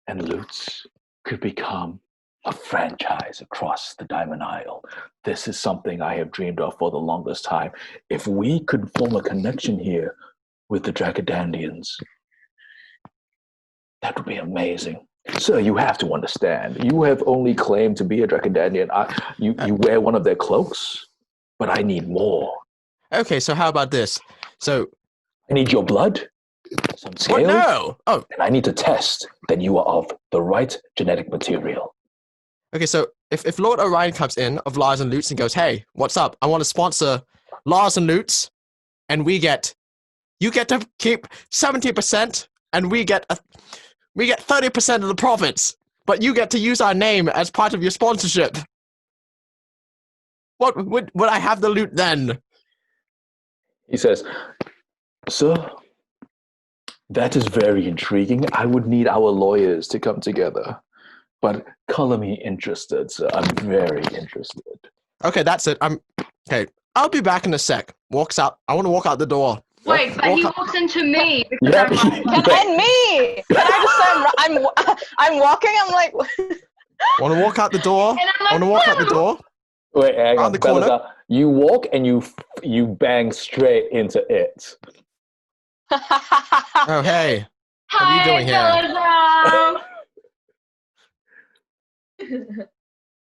and loots could become a franchise across the Diamond Isle. This is something I have dreamed of for the longest time. If we could form a connection here with the Dracodandians, that would be amazing. Sir, you have to understand, you have only claimed to be a Dracodandian. You wear one of their cloaks, but I need more. Okay, so how about this? So I need your blood, some scales, what? No! Oh, and I need to test that you are of the right genetic material. okay, so if Lord Orion comes in of Lars and Loots and goes, hey, what's up? I want to sponsor Lars and Loots, and you get to keep 70%, and we get 30% of the profits, but you get to use our name as part of your sponsorship. What would I have the loot then? He says, sir, that is very intriguing. I would need our lawyers to come together. But color me interested, sir. I'm very interested. Okay, that's it. Okay. I'll be back in a sec. Walks out. I want to walk out the door. Wait, but he walks into me because Yeah. And me! Can I just say I'm walking? I'm like... Want to walk out the door? And I'm like, Want to walk out the door? Wait, hang Around on. the corner? Balasar, you walk and you bang straight into it. Oh, hey. What are hi, you doing here?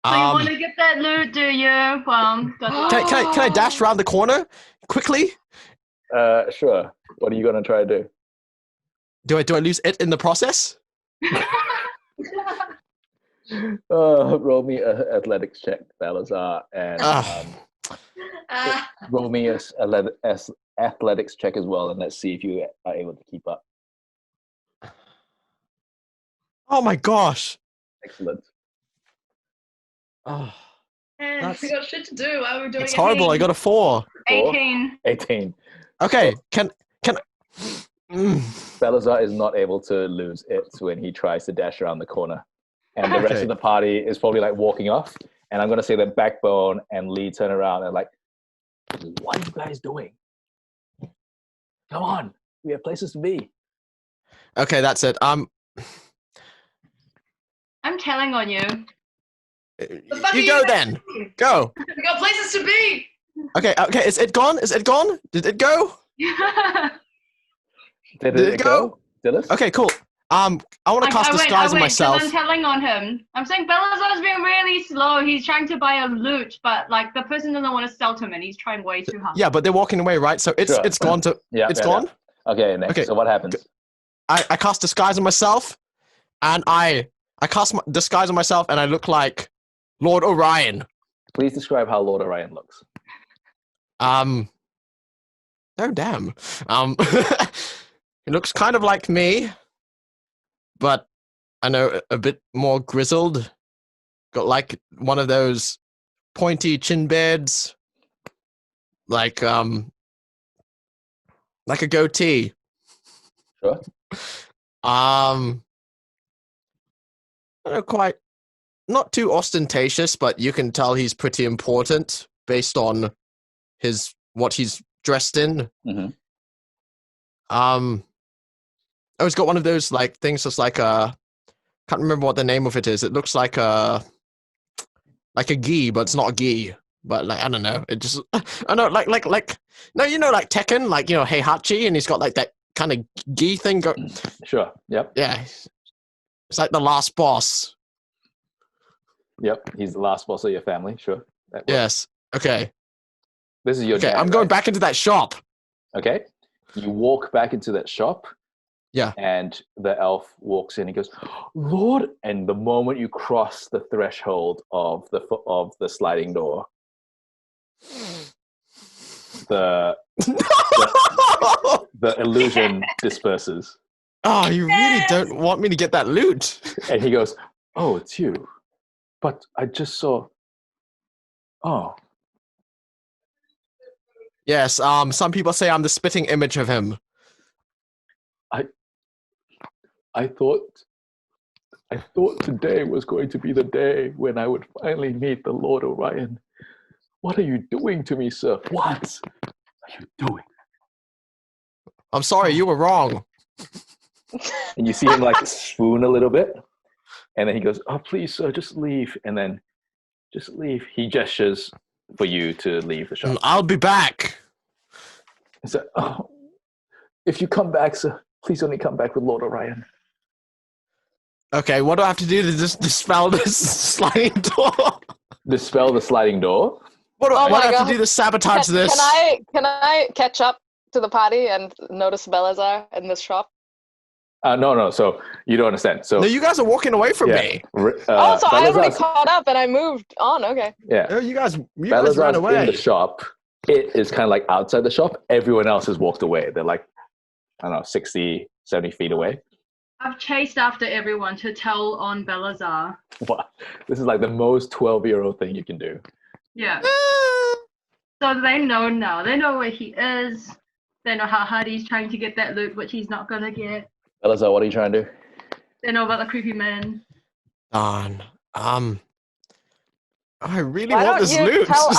So you want to get that loot, do you? Well, Can I dash around the corner quickly? Sure. What are you gonna try to do? Do I lose it in the process? Roll me an athletics check, Balasar, and roll me a athletics check as well, and let's see if you are able to keep up. Oh my gosh. Excellent. Oh, Man, we got shit to do. Why are we doing it's horrible. I got a 4. 18. 18. Okay, can Balasar is not able to lose it when he tries to dash around the corner. And the rest Okay. of the party is probably like walking off. And I'm going to say that Backbone and Lee turn around and like, What are you guys doing? Come on, we have places to be. Okay, that's it. I'm telling on you. You go then. Go. We got places to be. Okay. Is it gone? Is it gone? Did it go? Did it go? Dilys? Okay, cool. I want to cast disguise on myself. I'm telling on him. I'm saying Balasar's being really slow. He's trying to buy a loot, but like the person doesn't want to sell to him, and he's trying way too hard. Yeah, but they're walking away, right? So it's gone to. It's gone. Yeah. Okay, next. Okay. So what happens? I cast disguise on myself, and I cast disguise on myself, and I look like Lord Orion. Please describe how Lord Orion looks. Oh damn. He looks kind of like me, but I know a bit more grizzled. Got like one of those pointy chin beards, like a goatee. Sure. I don't know, quite not too ostentatious, but you can tell he's pretty important based on what he's dressed in. Mm-hmm. Oh, he's got one of those like things that's like can't remember what the name of it is. It looks like a gi, but it's not a gi. But like I don't know. It just I know like no, you know, like Tekken, like, you know, Heihachi, and he's got like that kind of gi thing. Sure. Yep. Yeah. It's like the last boss. Yep. He's the last boss of your family. Sure. Yes. Okay. This is your dad, I'm going right? back into that shop. Okay. You walk back into that shop. Yeah. And the elf walks in. He goes, "Lord!" And the moment you cross the threshold of the sliding door, the illusion disperses. Oh, you really don't want me to get that loot? And he goes, "Oh, it's you. But I just saw. Oh." Yes. Some people say I'm the spitting image of him. I thought today was going to be the day when I would finally meet the Lord Orion. What are you doing to me, sir? What are you doing? I'm sorry, you were wrong. And you see him like swoon a little bit. And then he goes, "Oh, please, sir, just leave." And then just leave. He gestures for you to leave the shop. I'll be back. He said, "Oh, if you come back, sir, please only come back with Lord Orion." Okay, what do I have to do to just dispel this sliding door? Dispel the sliding door? What do I have God. to do to sabotage this? Can I catch up to the party and notice Balasar in this shop? No. So you don't understand. So No, you guys are walking away from me. So I already caught up and I moved on. Okay. Yeah. No, you guys ran Balasar's away. in the shop. It is kind of like outside the shop. Everyone else has walked away. They're like, I don't know, 60, 70 feet away. I've chased after everyone to tell on Balasar. Wow. This is like the most 12-year-old thing you can do. Yeah. So they know now. They know where he is. They know how hard he's trying to get that loot, which he's not going to get. Balasar, what are you trying to do? They know about the creepy man. Darn. I really Why want don't this you loot. tell us,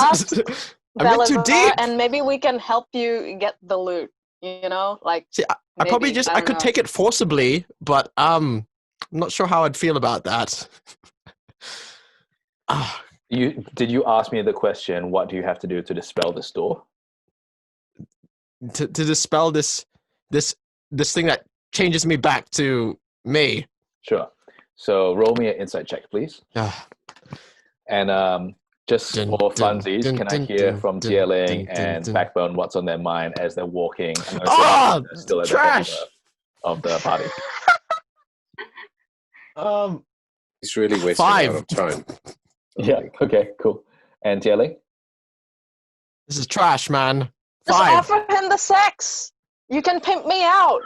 I'm in too Balasar, deep. and maybe we can help you get the loot. You know, like See, I probably maybe, I could take it forcibly, but I'm not sure how I'd feel about that. Did you ask me the question, what do you have to do to dispel this door? To dispel this thing that changes me back to me. Sure. So roll me an insight check, please. And just for funsies, can I hear from Zie Ling and Backbone what's on their mind as they're walking? Still at trash! Of the party. He's really wasting 5. a lot of time. Yeah. Okay. Cool. And Zie Ling? This is trash, man. just 5. offer him the sex. You can pimp me out.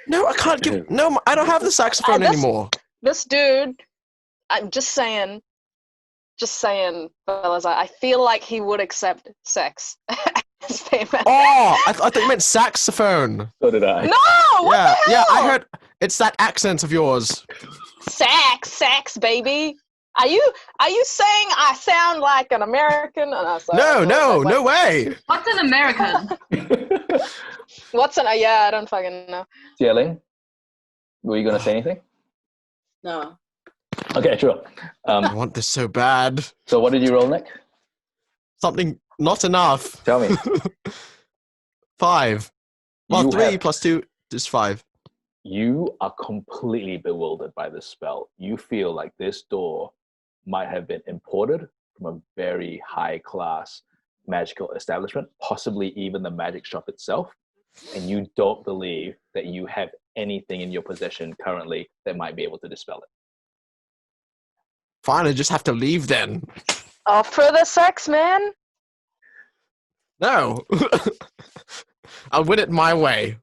No, I can't give. No, I don't have the saxophone anymore. This dude, I'm just saying, fellas, I feel like he would accept sex. As payment. Oh, I thought you meant saxophone. So did I. No! What the hell? I heard. It's that accent of yours. Sex, baby. Are you saying I sound like an American? And I was like, No way. What's an American? What's an? Yeah, I don't fucking know. Zie Ling, were you going to say anything? No. Okay, sure. I want this so bad. So what did you roll, Nick? Something not enough. Tell me. 5. Well, You 3 have- plus 2 is 5. You are completely bewildered by this spell. You feel like this door might have been imported from a very high class magical establishment, possibly even the magic shop itself. And you don't believe that you have anything in your possession currently that might be able to dispel it. Fine, I just have to leave then. Off for the sex, man. No. I'll win it my way.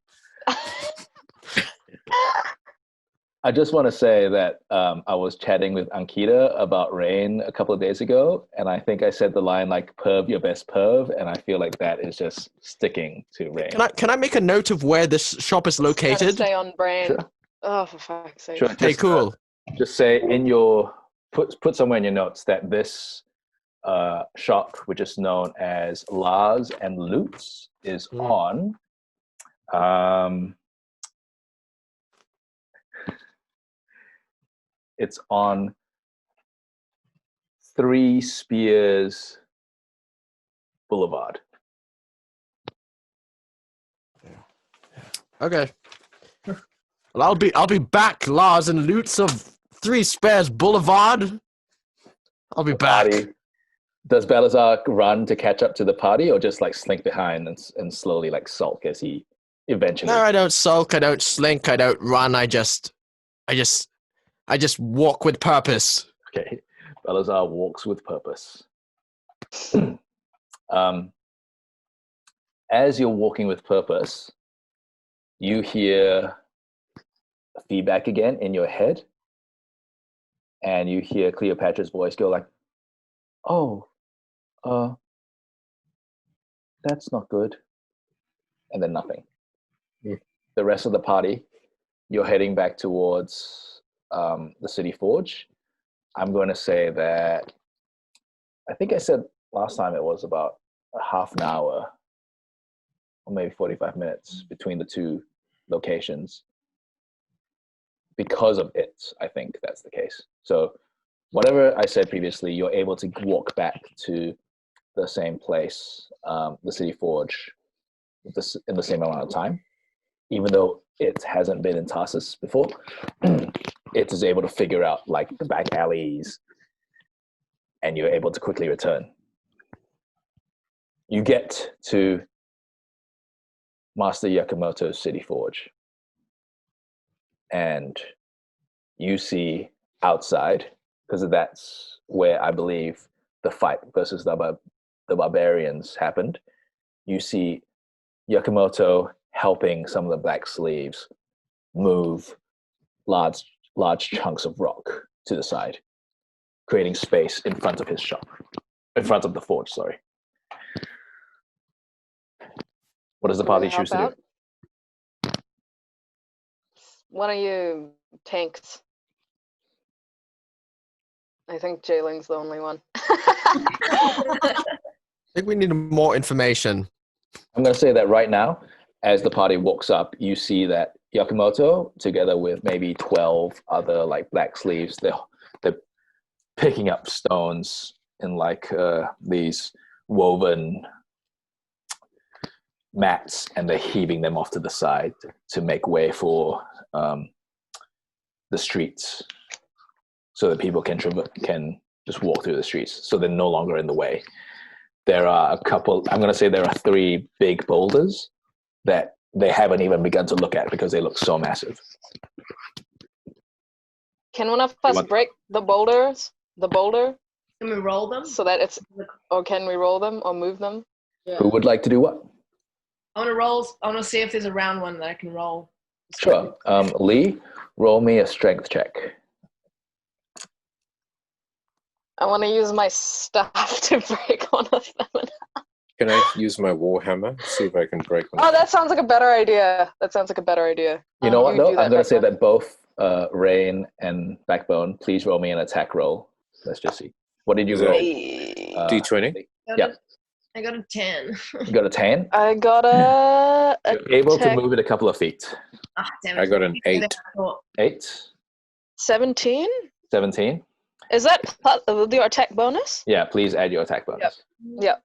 I just want to say that I was chatting with Ankita about Rain a couple of days ago, and I think I said the line like "perv your best perv," and I feel like that is just sticking to Rain. Can I make a note of where this shop is Gotta located? stay on brand. Sure. Oh, for fuck's sake. Sure, Hey, just, cool. Just say in your put somewhere in your notes that this shop, which is known as Lars and Lutz, is on. It's on 3 Spears Boulevard. Okay. Well, I'll be back, Lars and Lutz of 3 Spears Boulevard. I'll be back. Party. Does Balasar run to catch up to the party, or just like slink behind and slowly like sulk as he eventually? No, I don't sulk. I don't slink. I don't run. I just walk with purpose. Okay, Balasar walks with purpose. As you're walking with purpose, you hear feedback again in your head, and you hear Cleopatra's voice go like, "Oh, that's not good," and then nothing. Yeah. The rest of the party, you're heading back towards the city forge. I'm going to say that I think I said last time it was about a half an hour or maybe 45 minutes between the two locations. Because of it, I think that's the case. So whatever I said previously, you're able to walk back to the same place, the city forge, in the same amount of time, even though it hasn't been in Tarsus before. It is able to figure out like the back alleys, and you're able to quickly return. You get to Master Yakamoto's city forge, and you see outside, because that's where I believe the fight versus the barbarians happened. You see Yakamoto helping some of the black sleeves move large chunks of rock to the side, creating space in front of his shop, in front of the forge, sorry. What does the party choose to do? One of you tanks. I think Jayling's the only one. I think we need more information. I'm going to say that right now, as the party walks up, you see that Yakamoto, together with maybe 12 other like black sleeves, they're picking up stones in like these woven mats, and they're heaving them off to the side to make way for the streets, so that people can just walk through the streets, so they're no longer in the way. There are I'm going to say there are 3 big boulders that they haven't even begun to look at because they look so massive. Can one of us break the boulder? Can we roll them? So that it's, or can we roll them or move them? Yeah. Who would like to do what? I want to see if there's a round one that I can roll. Sure. Lee, roll me a strength check. I want to use my staff to break one of them. Can I use my warhammer? See if I can break one. Oh, that sounds like a better idea. You know what, though? do I'm going to say Backbone. that both Rain and Backbone, please roll me an attack roll Let's just see. What did you Is roll? Hey. D20? Yeah. I got a 10. You got a 10? I got a You're able to attack move it a couple of feet. Ah, damn it. I got an 8. 8, 17. 17. Is that with your attack bonus? Yeah, please add your attack bonus. Yep.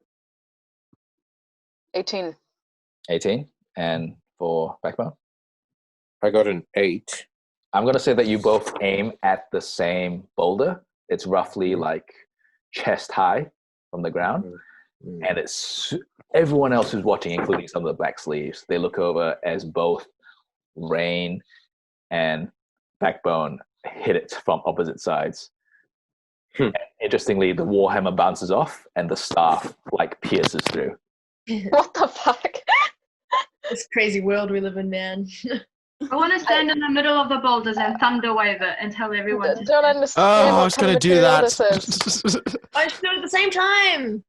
18. 18. And for backbone? I got an 8. I'm going to say that you both aim at the same boulder. It's roughly like chest high from the ground. And it's everyone else who's watching, including some of the black sleeves, they look over as both Rain and Backbone hit it from opposite sides. Interestingly, the warhammer bounces off and the staff like pierces through. What the fuck? This crazy world we live in, man. I want to stand in the middle of the boulders and thunder wave it and tell everyone to Don't stand. understand. Oh, what I was kind gonna of do material that. this is. I should do it at the same time.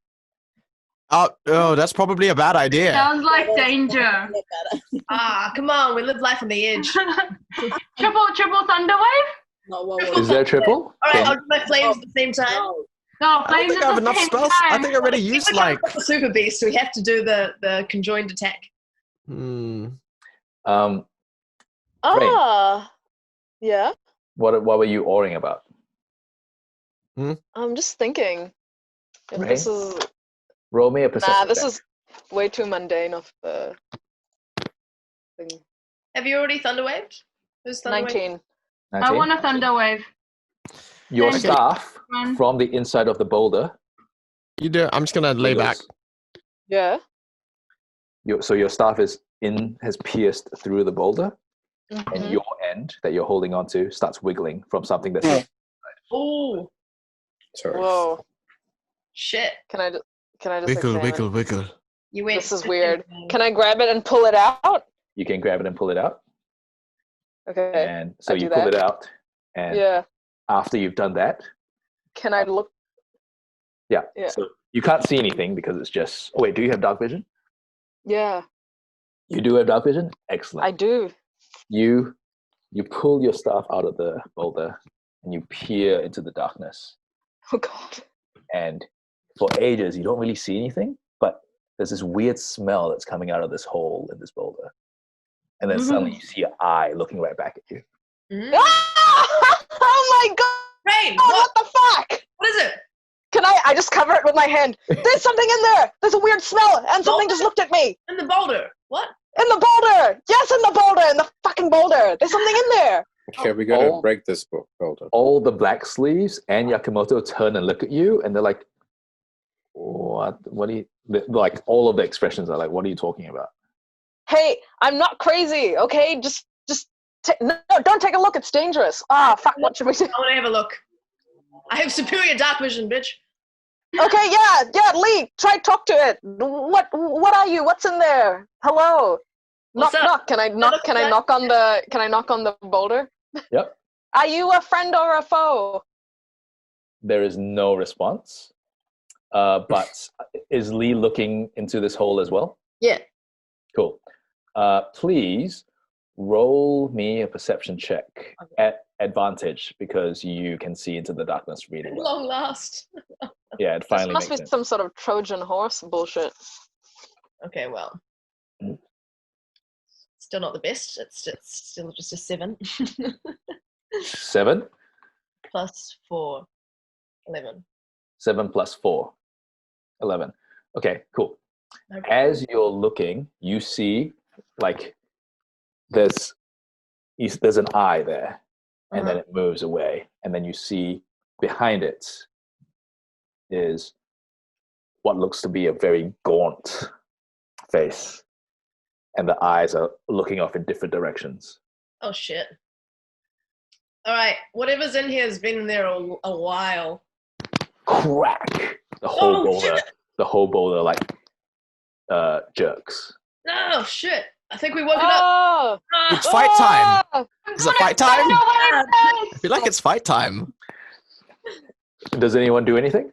Oh, that's probably a bad idea. Sounds like danger. Ah, come on, we live life on the edge. triple thunder wave? No, whoa, Is there a triple? All right, Okay. I'll do my flames at the same time. No. No, I don't flames think at I have the enough same spells. I time. think I already used like. The super beast, so we have to do the conjoined attack. Yeah. What were you awing about? I'm just thinking. If Right. this is Roll me a perception. this check. is way too mundane of the thing. Have you already thunder waved? Who's thunder waved? 19. I 19? want a thunder wave. Your Okay. staff One. from the inside of the boulder. You do. I'm just gonna lay back. wiggles. Yeah. So your staff has pierced through the boulder, and Mhm. your end that you're holding onto starts wiggling from something that's. Oh, Sorry. Whoa. shit. Can I just Wiggle, examine? wiggle, wiggle. You went. This is weird. Can I grab it and pull it out? You can grab it and pull it out, Okay. and so I you do pull that. it out, and Yeah. after you've done that, Can I look? yeah. Yeah. So you can't see anything because it's just. Oh wait, do you have dark vision? Yeah, You do have dark vision. Excellent. I do. You pull your staff out of the boulder and you peer into the darkness. Oh god. And for ages, you don't really see anything, but there's this weird smell that's coming out of this hole in this boulder. And then suddenly you see an eye looking right back at you. Mhm. Ah! Oh my god! Rain, What the fuck? what is it? Can I just cover it with my hand? There's something in there. There's a weird smell, and something just looked at me. In the boulder. What? In the boulder. Yes, in the boulder. In the fucking boulder. There's something in there. Okay, we gotta Oh. break this boulder. All the black sleeves and Yakamoto turn and look at you, and they're like, "What? What do you?" Like all of the expressions are like, "What are you talking about?" Hey, I'm not crazy. Okay, just no, don't take a look. It's dangerous. Ah, fuck. What should we do? I want to have a look. I have superior dark vision, bitch. Okay, yeah, Lee, try talk to it. What are you? What's in there? Hello. What's up? Knock. Can I knock on the boulder? Yep. Are you a friend or a foe? There is no response. But is Lee looking into this hole as well? Yeah. Cool. Please roll me a perception check at advantage because you can see into the darkness really well. Long last. Yeah, it This finally must makes be sense. some sort of Trojan horse bullshit. Okay, well. Mm. Still not the best. It's still just a 7. 7? Plus 4. 11. 7 plus 4. 11. Okay, cool. Okay. As you're looking, you see like there's an eye there, and then it moves away, and then you see behind it is what looks to be a very gaunt face, and the eyes are looking off in different directions. Oh, shit. All right. Whatever's in here has been in there a while. Crack! The whole Oh, boulder, shit. the whole boulder like jerks. Oh, shit. I think we woke it up. Oh, It's fight time. oh! Is it fight time? God. I feel like it's fight time. Does anyone do anything?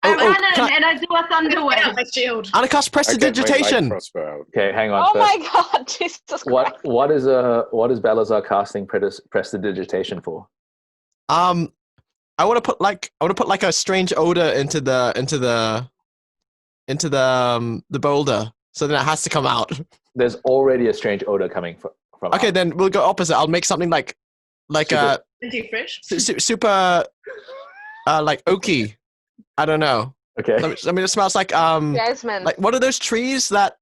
I'm can running I- and I do a thunder Get wave. out my shield. Anika's I get my light prestidigitation. crossbow out. Okay, hang on. Oh first. my god, Jesus Christ. What is Balasar casting prestidigitation for? I want to put like a strange odor into the boulder, so then it has to come out. There's already a strange odor coming from Okay, out. then we'll go opposite. I'll make something like Super- Fresh. super like oaky. I don't know. Okay. I mean, it smells like Jasmine. like what are those trees that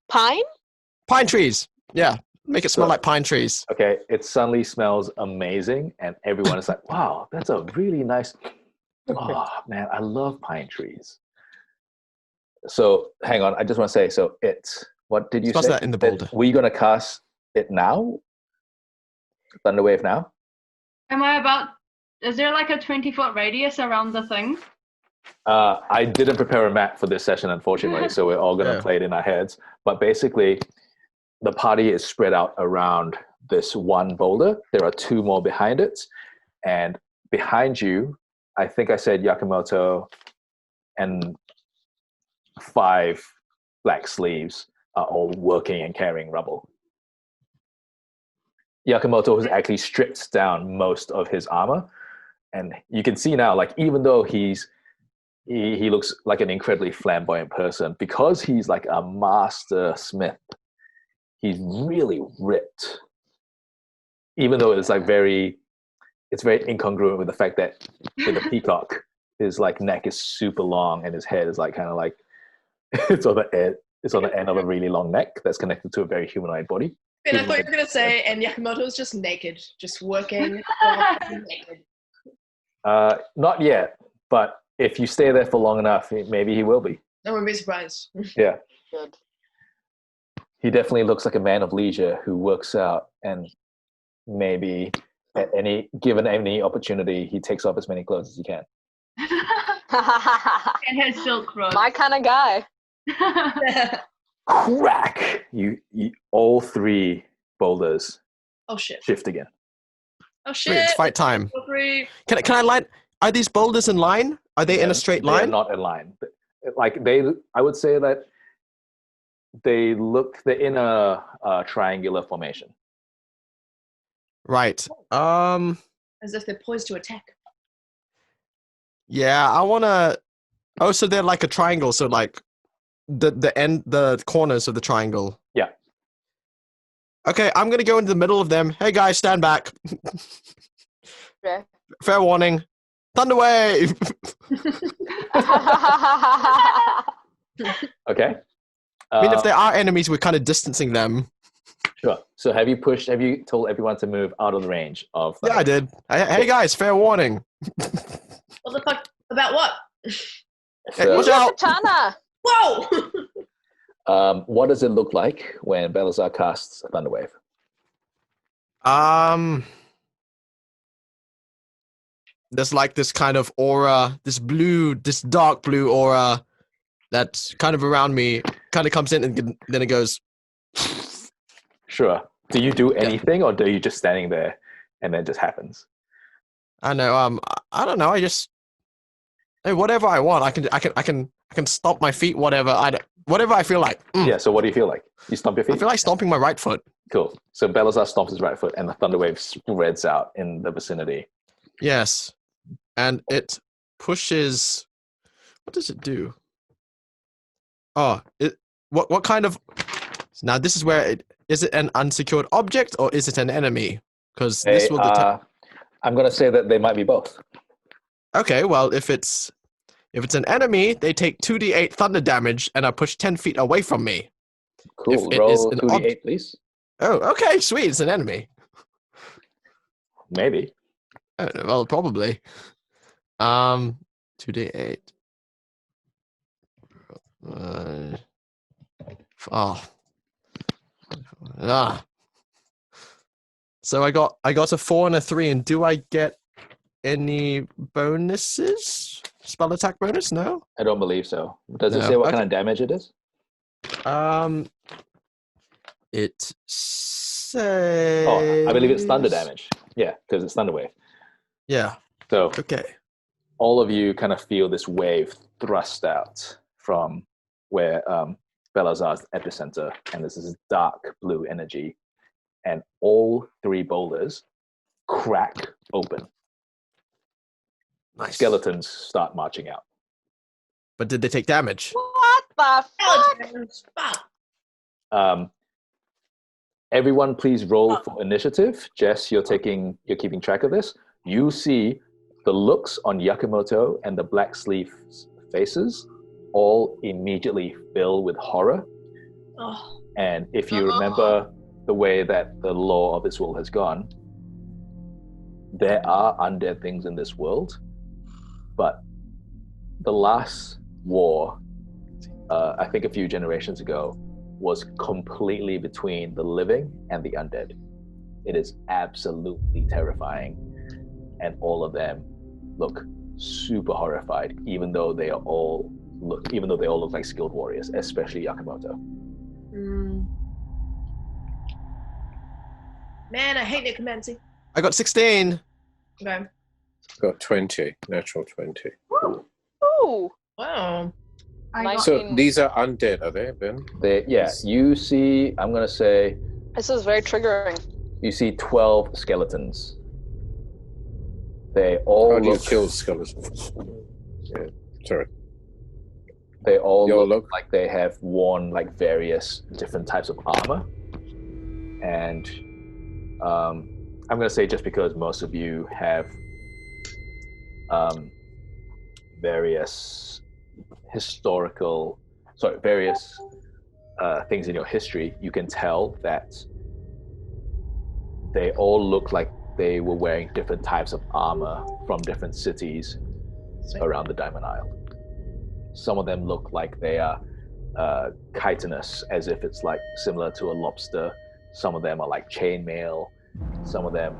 Pine? pine trees? Yeah, make it smell So- like pine trees. Okay, it suddenly smells amazing, and everyone is like, "Wow, that's a really nice." Oh man, I love pine trees. So hang on, I just want to say. So it's what did you Smells say? that in the boulder. We're gonna cast it now. Thunderwave now. Am I about? Is there like a 20-foot radius around the thing? I didn't prepare a map for this session, unfortunately, so we're all gonna Yeah. play it in our heads. But basically, the party is spread out around this one boulder. There are two more behind it, and behind you, I think I said Yakamoto and 5 black sleeves are all working and carrying rubble. Yakamoto has actually stripped down most of his armor, and you can see now, like even though he looks like an incredibly flamboyant person, because he's like a master smith, he's really ripped. Even though it's very incongruent with the fact that with a peacock, his like neck is super long and his head is like kind of like it's on the end of a really long neck that's connected to a very humanoid body. And I thought you were going to say, and Yakamoto's just naked, just working. Naked. Not yet, but if you stay there for long enough, maybe he will be. I wouldn't be surprised. Yeah. Good. He definitely looks like a man of leisure who works out, and maybe at given any opportunity, he takes off as many clothes as he can. And has silk robes. My kind of guy. Crack! You all 3 boulders Oh shit. shift again. Oh Wait, shit. it's fight time. Three. Can I line? Are these boulders in line? Are they in a straight They're line? not in line. Like I would say that they're in a triangular formation. Right. As if they're poised to attack. Yeah, I wanna. Oh, so they're like a triangle. So like the corners of the triangle. Yeah. Okay, I'm gonna go into the middle of them. Hey guys, stand back. Okay. Fair warning. Thunderwave. Okay. I mean, if there are enemies, we're kind of distancing them. Sure. So have you told everyone to move out of the range of? Yeah, I did. Hey guys, fair warning. What the fuck? About what? Hey, watch out. Katana. Whoa! What does it look like when Balasar casts Thunderwave? There's like this kind of aura, this dark blue aura that's kind of around me, kind of comes in and then it goes. Sure. Do you do anything, or are you just standing there and then it just happens? I know. I don't know. I just whatever I want. I can stomp my feet. Whatever I feel like. Yeah. So what do you feel like? You stomp your feet. I feel like stomping my right foot. Cool. So Balasar stomps his right foot, and the Thunderwave spreads out in the vicinity. Yes, and it pushes. What does it do? Oh, what kind of? Now this is where is it an unsecured object or is it an enemy? Because this will determine. I'm going to say that they might be both. Okay, well if it's an enemy, they take 2d8 thunder damage and are pushed 10 feet away from me. Cool. If it Roll is an 2d8, please. Oh, okay, sweet. It's an enemy. Maybe. Well, probably. 2d8. So I got a 4 and a 3, and do I get any bonuses? Spell attack bonus? No. I don't believe so. Does it No. say what Okay. kind of damage it is? It says. Oh, I believe it's thunder damage. Yeah, because it's Thunderwave. Yeah. So Okay. all of you kind of feel this wave thrust out from where Balasar's epicenter, and this is dark blue energy, and all 3 boulders crack open. Nice. Skeletons start marching out. But did they take damage? What the fuck? Fuck. Everyone, please roll for initiative. Jess, you're keeping track of this. You see the looks on Yakamoto and the Black Sleeve's faces all immediately fill with horror. Oh. And if you remember the way that the law of this world has gone, there are undead things in this world, but the last war, I think a few generations ago, was completely between the living and the undead. It is absolutely terrifying, and all of them look super horrified, even though they all look like skilled warriors, especially Yakamoto. Man, I hate necromancy. I got 16. Okay. Got 20, natural 20. Ooh. Wow. I got, So these are undead, are they, Ben? You see, I'm gonna say, This is very triggering. you see 12 skeletons. They all How do you look, kill skeletons? Yeah, sorry. they all Your look look? like they have worn like various different types of armor. And I'm gonna say, just because most of you have various things in your history, you can tell that they all look like they were wearing different types of armor from different cities around the Diamond Isle. Some of them look like they are chitinous, as if it's like similar to a lobster. Some of them are like chainmail. Some of them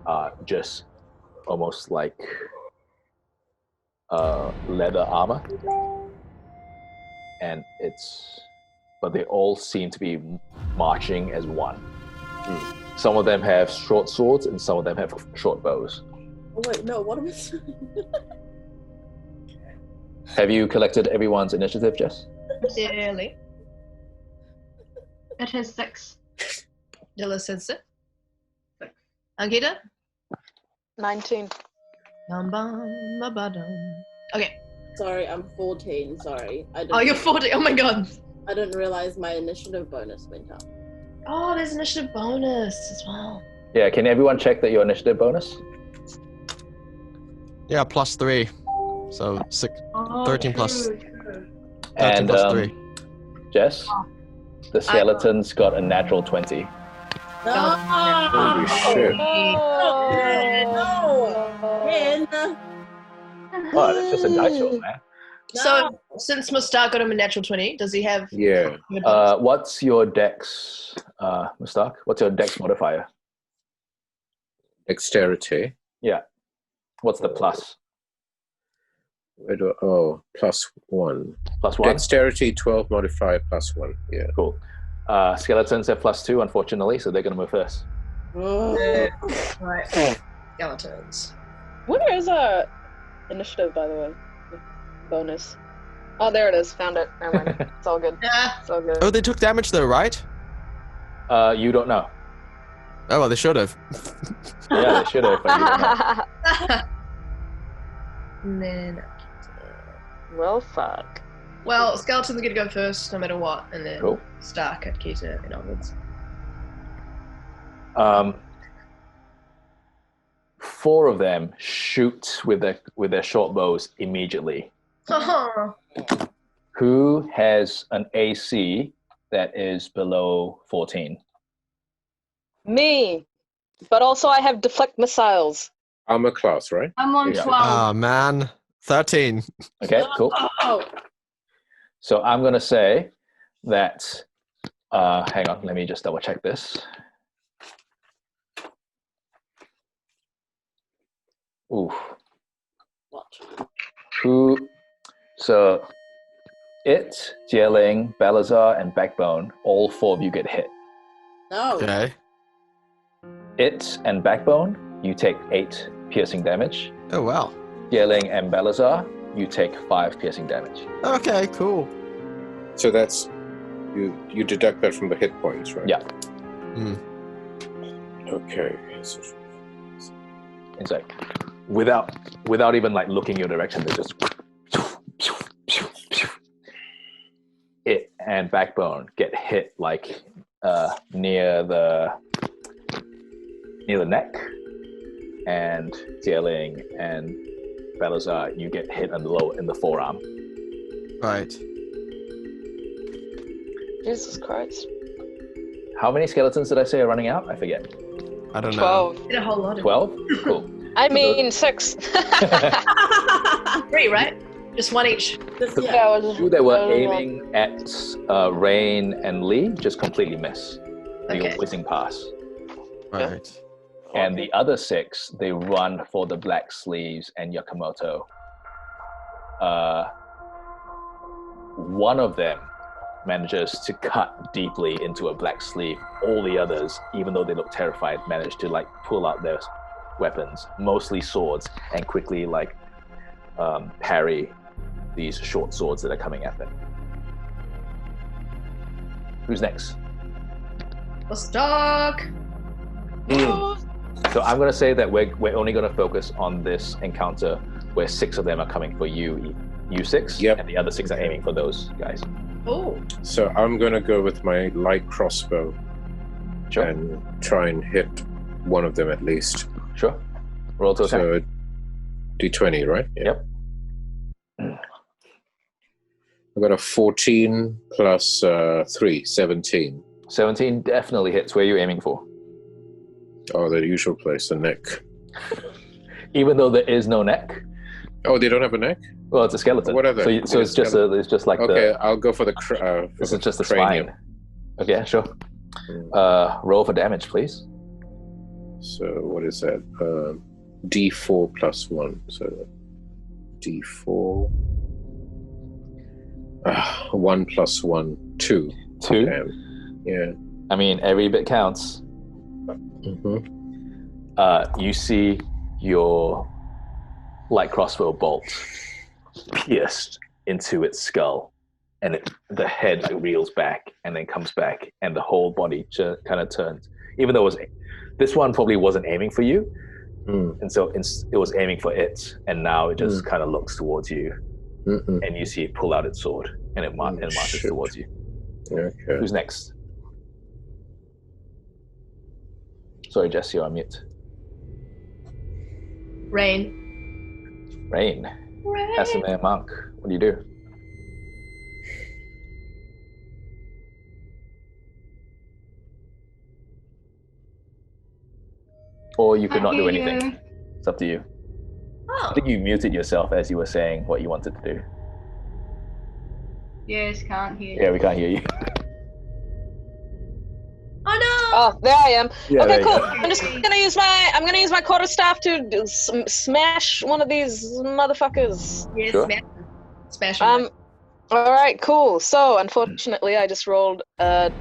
are just almost like leather armor. And but they all seem to be marching as one. Some of them have short swords and some of them have short bows. Oh wait, no, what am I saying? Have you collected everyone's initiative, Jess? Really? it is 6. Dilys said 6. Ankita? 19. Okay. Sorry, I'm 14, sorry. Oh, you're 40. Oh my god. I didn't realize my initiative bonus went up. Oh, there's initiative bonus as well. Yeah, can everyone check that your initiative bonus? Yeah, +3. So 13 plus. 13 And plus 3. Jess, the skeletons got a natural 20. No! Holy shit. No! Ben! Oh, that's just a dice roll, man. So, since Mustaq got him a natural 20, does he have... Yeah. What's your dex, Mustaq? What's your dex modifier? Dexterity. Yeah. What's the plus? +1. +1? Dexterity 12 modifier +1. Yeah. Cool. Skeletons have +2, unfortunately, so they're going to move first. Right. Skeletons. Where is our initiative, by the way? Bonus. Oh, there it is. Found it. Never mind. It's all good. It's all good. Oh, they took damage though, right? You don't know. Oh, well, they should have. Yeah, they should have, but you don't know. And then... Well, fuck. Well, skeletons are going to go first, no matter what, and then Cool. Stark, Ankita, and onwards. 4 of them shoot with their short bows immediately. Who has an AC that is below 14? Me. But also I have deflect missiles. Armor class, right? I'm on Yeah. 12. Ah, man. 13. Okay, cool. Oh, So I'm going to say that, hang on, let me just double check this. Ooh. what? So Zie Ling, Balasar, and Backbone, all 4 of you get hit. No. Okay. And Backbone, you take 8 piercing damage. Oh, wow. Zie Ling and Balasar, you take 5 piercing damage. Okay, cool. So that's you deduct that from the hit points, right? Yeah. Hmm. Okay. So It's like without even like looking your direction, they just it and Backbone get hit like near the neck, and Zie Ling and Balasar, you get hit in the forearm. Right. Jesus Christ. How many skeletons did I say are running out? I forget. I don't know. 12. Did a whole lot of 12? Cool. I mean 6. 3, right? Just one each. Yeah, it was- Two that were aiming at Rain and Lee just completely miss. They Okay. go whizzing past. Right. And the other 6, they run for the Black Sleeves and Yakamoto. One of them manages to cut deeply into a Black Sleeve. All the others, even though they look terrified, manage to like pull out their weapons, mostly swords, and quickly like parry these short swords that are coming at them. Who's next? Mustaq. So I'm going to say that we're only going to focus on this encounter where 6 of them are coming for you 6, Yep. and the other 6 are aiming for those guys. Oh. So I'm going to go with my light crossbow Sure. and try and hit one of them at least. Sure. Roll to attack. So D20, right? Yeah. Yep. I've got a 14 plus 3, 17. 17 definitely hits. Where are you aiming for? Oh, the usual place, the neck. Even though there is no neck? Oh, they don't have a neck? Well, it's a skeleton. What are they? So it's just like Okay, I'll go for the this is just the cranium. spine. Okay, sure. Roll for damage, please. So what is that? D4 plus 1. So D4. 1 plus 1, 2. 2. Yeah. I mean, every bit counts. Mm-hmm. You see your light crossbow bolt pierced into its skull, and the head like reels back and then comes back, and the whole body kind of turns. Even though this one probably wasn't aiming for you, and so it was aiming for it, and now it just kind of looks towards you, and you see it pull out its sword, and it marches towards you. Okay. Who's next? Sorry, Jess, you're on mute. Rain. Rain. Asimir Monk, what do you do? Or you could not do anything. It's up to you. I Oh. think you muted yourself as you were saying what you wanted to do. Yes, can't hear. Yeah, we can't hear you. Oh no. Oh, there I am. Yeah, there Okay, you cool. go. I'm gonna use my quarterstaff to smash one of these motherfuckers. Yes, Sure. smash him. All right, cool. So unfortunately, I just rolled a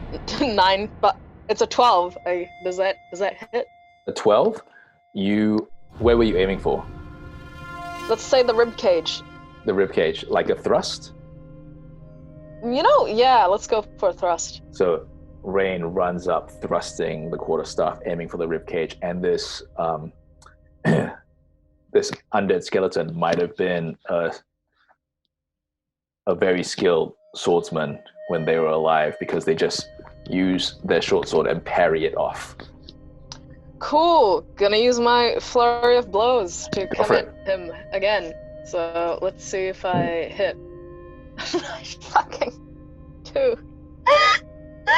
9, but it's a 12. Does that hit? A 12? Where were you aiming for? Let's say the rib cage. The rib cage, like a thrust? Yeah. Let's go for a thrust. So Rain runs up, thrusting the quarterstaff, aiming for the rib cage, and this this undead skeleton might have been a very skilled swordsman when they were alive, because they just use their short sword and parry it off. Cool. Gonna use my flurry of blows to Go come for at him again. So let's see if I hit. Fucking 2.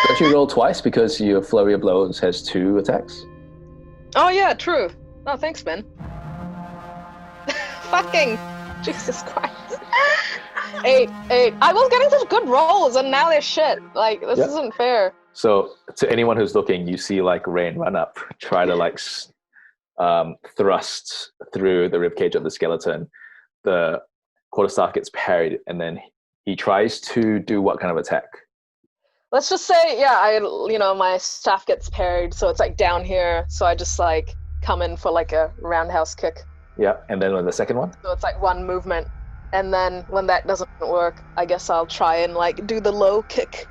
Don't you roll twice because your flurry of blows has 2 attacks? Oh yeah, true. Oh, thanks, Ben. Fucking Jesus Christ. 8. I was getting such good rolls, and now they're shit. Like, this Yeah. isn't fair. So to anyone who's looking, you see like Rain run up, try to like thrust through the ribcage of the skeleton. The quarterstaff gets parried, and then he tries to do what kind of attack? Let's just say, yeah, my staff gets parried, so it's like down here. So I just like come in for like a roundhouse kick. Yeah, and then on the second one? So it's like one movement. And then when that doesn't work, I guess I'll try and like do the low kick.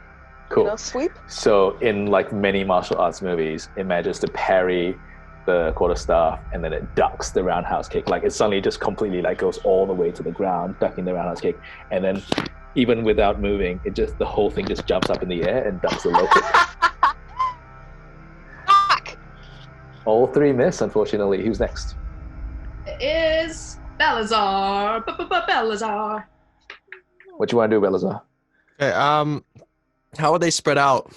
Cool. Sweep. So in like many martial arts movies, it manages to parry the quarterstaff, and then it ducks the roundhouse kick. Like it suddenly just completely like goes all the way to the ground, ducking the roundhouse kick, and then even without moving, the whole thing just jumps up in the air and ducks the low kick. Fuck! All three miss, unfortunately. Who's next? It is Balasar. Balasar. What you want to do, Balasar? Okay, how are they spread out?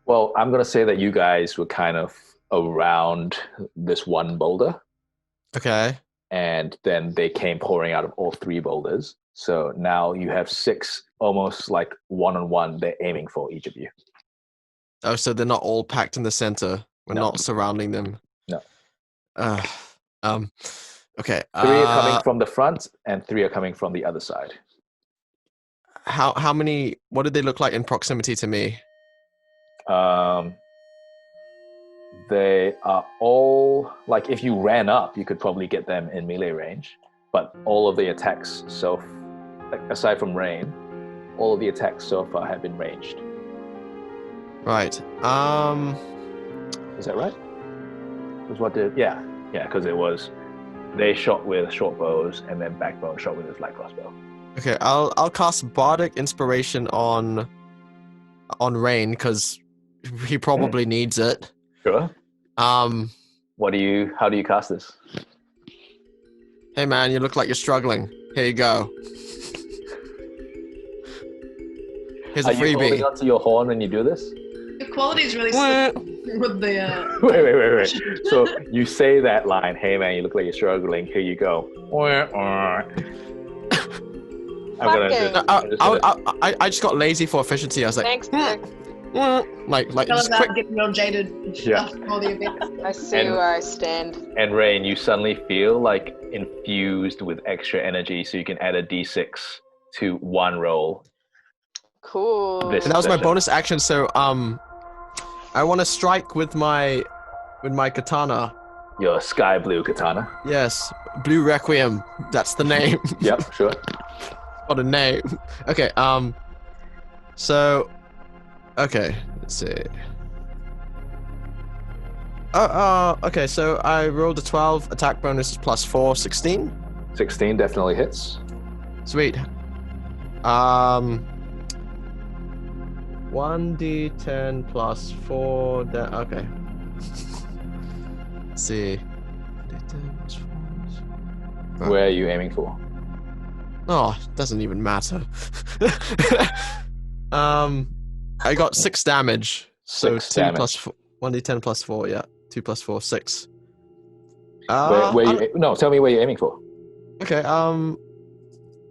Well, I'm gonna say that you guys were kind of around this one boulder, Okay. and then they came pouring out of all three boulders. So now you have 6, almost like one-on-one. They're aiming for each of you. Oh, so they're not all packed in the center. We're No. not surrounding them. No. Okay. 3 are coming from the front, and 3 are coming from the other side. How many? What did they look like in proximity to me? They are all like, if you ran up, you could probably get them in melee range. But all of the attacks, aside from rain, all of the attacks so far have been ranged. Right. Is that right? Was what did? Yeah, because it was. They shot with short bows, and then Backbone shot with his light crossbow. Okay. I'll cast Bardic Inspiration on Rain because he probably needs it. Sure. How do you cast this? Hey man, you look like you're struggling. Here you go. Here's a Are you holding freebie. onto your horn when you do this? The quality is really simple with the. Wait. So you say that line, "Hey man, you look like you're struggling. Here you go." I just got lazy for efficiency. I was like, Thanks, Nick. like Tell us just quick. that getting all jaded. Yeah. After all the events. I see where I stand. And Rain, you suddenly feel like infused with extra energy, so you can add a d6 to one roll. Cool. This- And that was my session. bonus action. So I want to strike with my katana. Your sky blue katana. Yes, Blue Requiem. That's the name. Yep, sure. What a name. Okay. So. Okay. Let's see. Okay. So I rolled a 12. Attack bonus is +4, 16. 16 definitely hits. Sweet. 1d10 +4. Okay. Let's see. 1d10 +4. Where are you aiming for? Oh, doesn't even matter. I got 6 damage. So 6 2 damage. plus 4, 1d10 +4. Yeah, 2 + 4, 6. No, tell me where you're aiming for. Okay.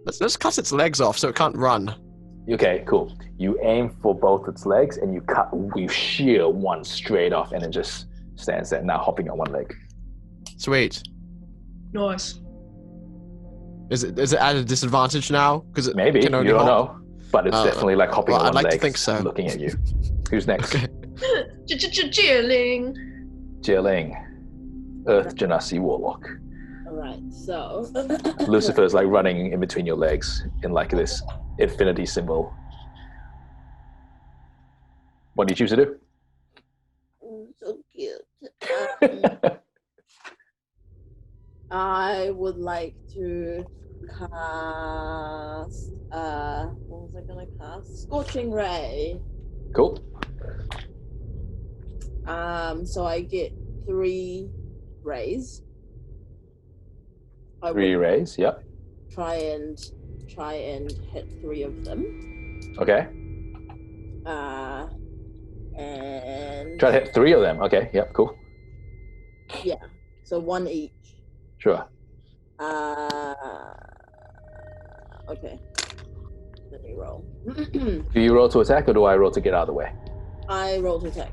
Let's cut its legs off so it can't run. Okay, cool. You aim for both its legs, and you shear one straight off, and it just stands there now, hopping on one leg. Sweet. Nice. Is it at a disadvantage now? Because it Maybe, you can only don't hop? know, but it's definitely like hopping well, on I'd one like to leg, think so. looking at you. Who's next? Okay. Zie Ling. Zie Ling, Earth Genasi Warlock. Alright, so. Lucifer's like running in between your legs in like this infinity symbol. What do you choose to do? So cute. I would like to cast. What was I gonna cast? Scorching Ray. Cool. So I get 3 rays. I 3 would rays. Yep. try and hit 3 of them. Okay. And Try to hit 3 of them. Okay. Yep. Cool. so 1 each. Sure. Okay. Let me roll. Do you roll to attack, or do I roll to get out of the way? I roll to attack.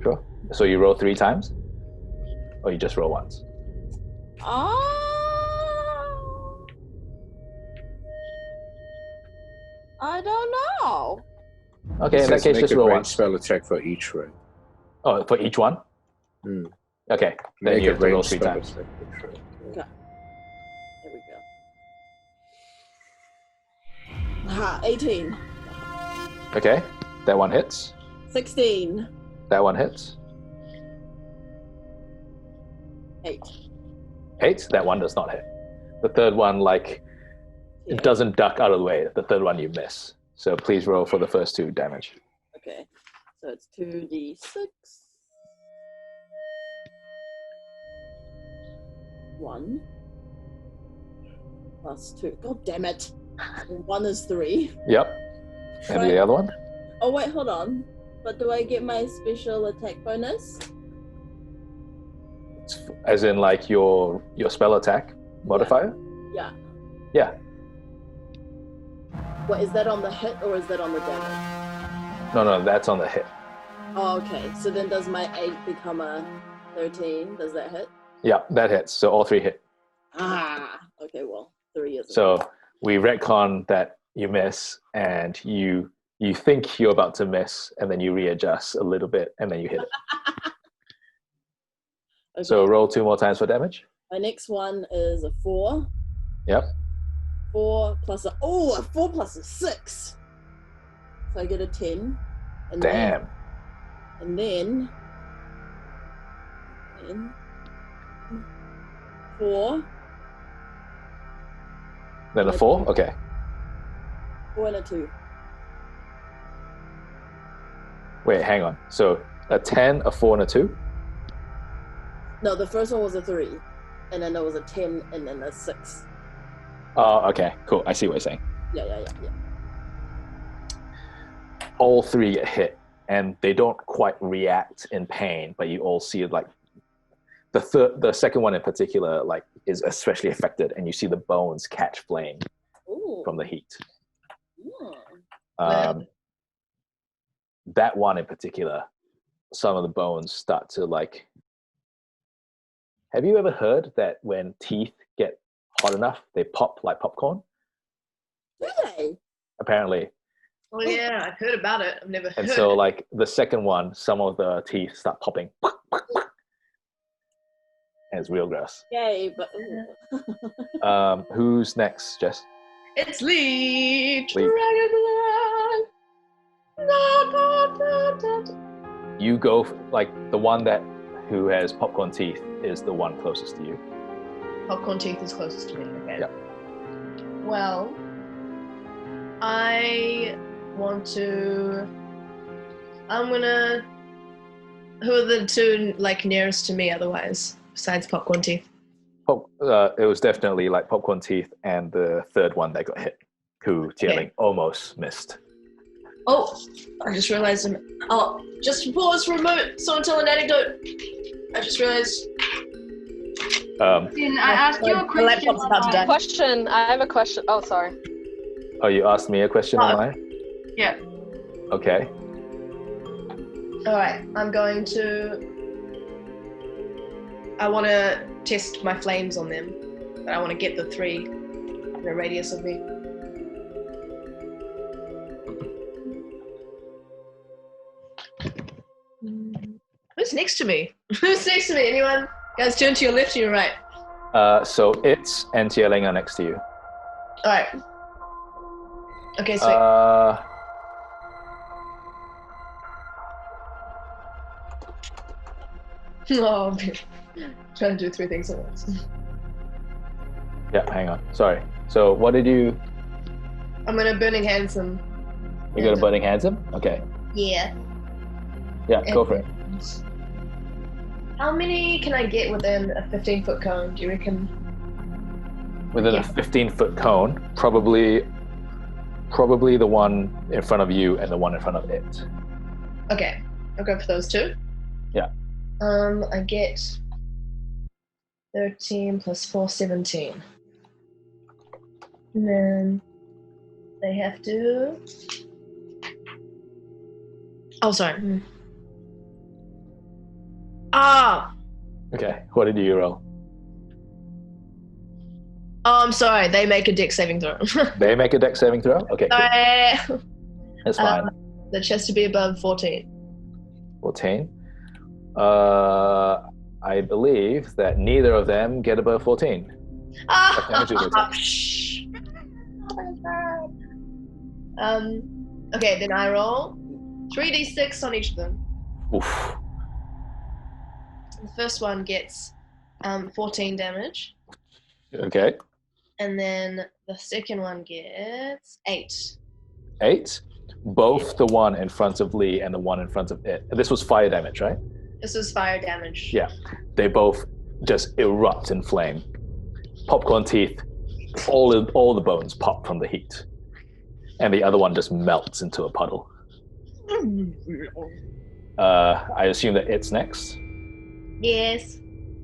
Sure. So you roll 3 times, or you just roll once? I don't know. Okay. In that case, make just a roll range once. spell attack for each ray. Oh, for each one. Hmm. Okay. Then Make you a have to roll range 3 spell times. attack each ray. There we go. 18. Okay. That one hits. 16. That one hits. 8. 8. That one does not hit. The third one, like, it doesn't duck out of the way. The third one you miss. So please roll for the first 2 damage. Okay. So it's 2d6. 1 plus 2. God damn it. 1 is 3. Yep. And the other one? Oh wait, hold on. But do I get my special attack bonus? As in, like, your spell attack modifier? Yeah. Yeah. What, is that on the hit or is that on the damage? No, that's on the hit. Oh, okay. So then does my 8 become a 13? Does that hit? Yeah, that hits. So all 3 hit. Ah, okay, well, 3 isn't. So we retcon that you miss, and you think you're about to miss, and then you readjust a little bit, and then you hit it. Okay. So roll 2 more times for damage. My next one is a 4. Yep. 4 plus a 4 plus a 6. So I get a 10. And Damn. Then 4. Then a 4? Okay. 4 and a 2. Wait, hang on. So a 10, a 4, and a 2? No, the first one was a 3. And then there was a 10 and then a 6. Oh, okay. Cool. I see what you're saying. Yeah. All 3 get hit, and they don't quite react in pain, but you all see, like, the second one in particular, like, is especially affected, and you see the bones catch flame from the heat. That one in particular, some of the bones start to, like... Have you ever heard that when teeth get hot enough, they pop like popcorn? Do they? Apparently. Oh yeah, I've heard about it. I've never heard. And so, like, the second one, some of the teeth start popping. And it's real gross. Yay, but... Who's next, Jess? It's Lee. Lee. You go, like, the one who has popcorn teeth is the one closest to you. Popcorn teeth is closest to me. Okay. Yeah. Well, I want to. I'm gonna. Who are the 2 like nearest to me? Otherwise, besides popcorn teeth. It was definitely like popcorn teeth and the third one that got hit, who Zie Ling almost missed. Oh, I just realized. Oh, just pause for a moment. Someone tell an anecdote. I just realized. Can I ask you a My laptop's about to die. I have a question. Oh, sorry. Oh, you asked me a question online? Yeah. Okay. All right, I'm going to. I want to test my flames on them, but I want to get the 3 in a radius of me. Who's next to me? Who's next to me? Anyone? Guys, turn to your left and your right. So it's and Zie Ling are next to you. All right. Okay, sweet. Oh, man. Trying to do 3 things at once. Yeah, hang on. Sorry. So what did you... I'm gonna Burning Hands him. You got a Burning Hands him? Okay. Yeah. Yeah, go for it. How many can I get within a 15-foot cone? Do you reckon? Within a 15-foot cone, probably the one in front of you and the one in front of it. Okay, I'll go for those 2. Yeah. I get 13 plus 4, 17. And then they have to... Oh, sorry. Ah! Okay, what did you roll? Oh, I'm sorry. They make a dex saving throw. They make a dex saving throw? Okay, cool. Sorry. That's fine. The chest to be above 14. 14. I believe that neither of them get above 14. Shh. Okay, then I roll 3d6 on each of them. Oof. The first one gets 14 damage. Okay. And then the second one gets 8. 8. Both the one in front of Lee and the one in front of it. This was fire damage, right? This is fire damage. Yeah. They both just erupt in flame. Popcorn teeth, all the bones pop from the heat. And the other one just melts into a puddle. I assume that it's next. Yes.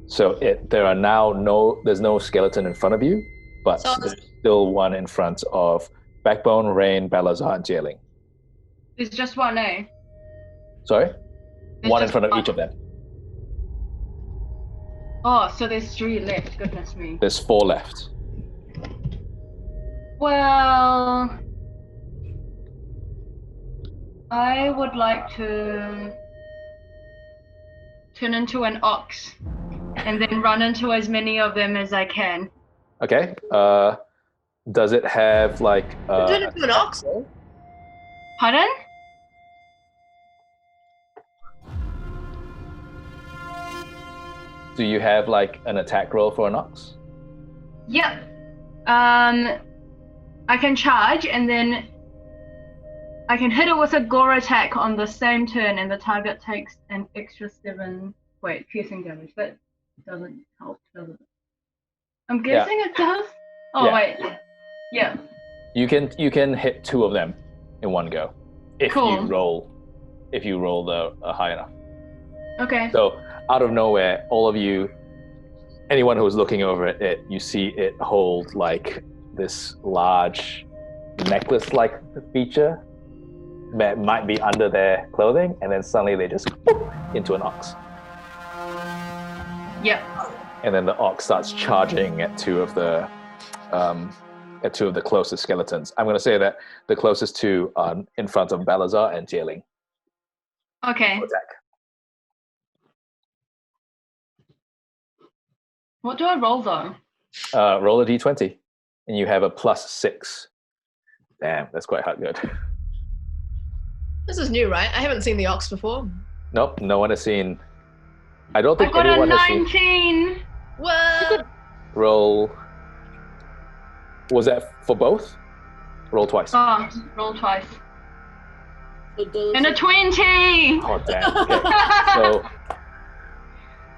So there's no skeleton in front of you, but there's still one in front of Backbone, Rain, Balasar, and Zie Ling. There's just one, eh? Sorry? There's One in just front of one. each of them. Oh, so there's 3 left. Goodness me. There's 4 left. Well, I would like to turn into an ox and then run into as many of them as I can. Okay. Does it have like Turn into an ox? Pardon? Do you have like an attack roll for an ox? Yep. I can charge and then I can hit it with a gore attack on the same turn and the target takes an extra 7 piercing damage. That doesn't help, does it? I'm guessing it does. Oh Yeah. wait. Yeah. You can hit 2 of them in one go if Cool. you roll the high enough. Okay. So out of nowhere, all of you, anyone who was looking over at it, you see it hold like this large necklace-like feature that might be under their clothing, and then suddenly they just into an ox. Yep. And then the ox starts charging at 2 of the closest skeletons. I'm going to say that the closest 2 are in front of Balasar and Zie Ling. Okay. Attack. What do I roll though? Roll a d20, and you have a +6. Damn, that's quite hard. Good. This is new, right? I haven't seen the ox before. Nope, no one has seen. I don't I think got a anyone has seen. 19. What? Roll. Was that for both? Roll twice. Oh, roll twice. So those And a 20. Oh damn. Okay.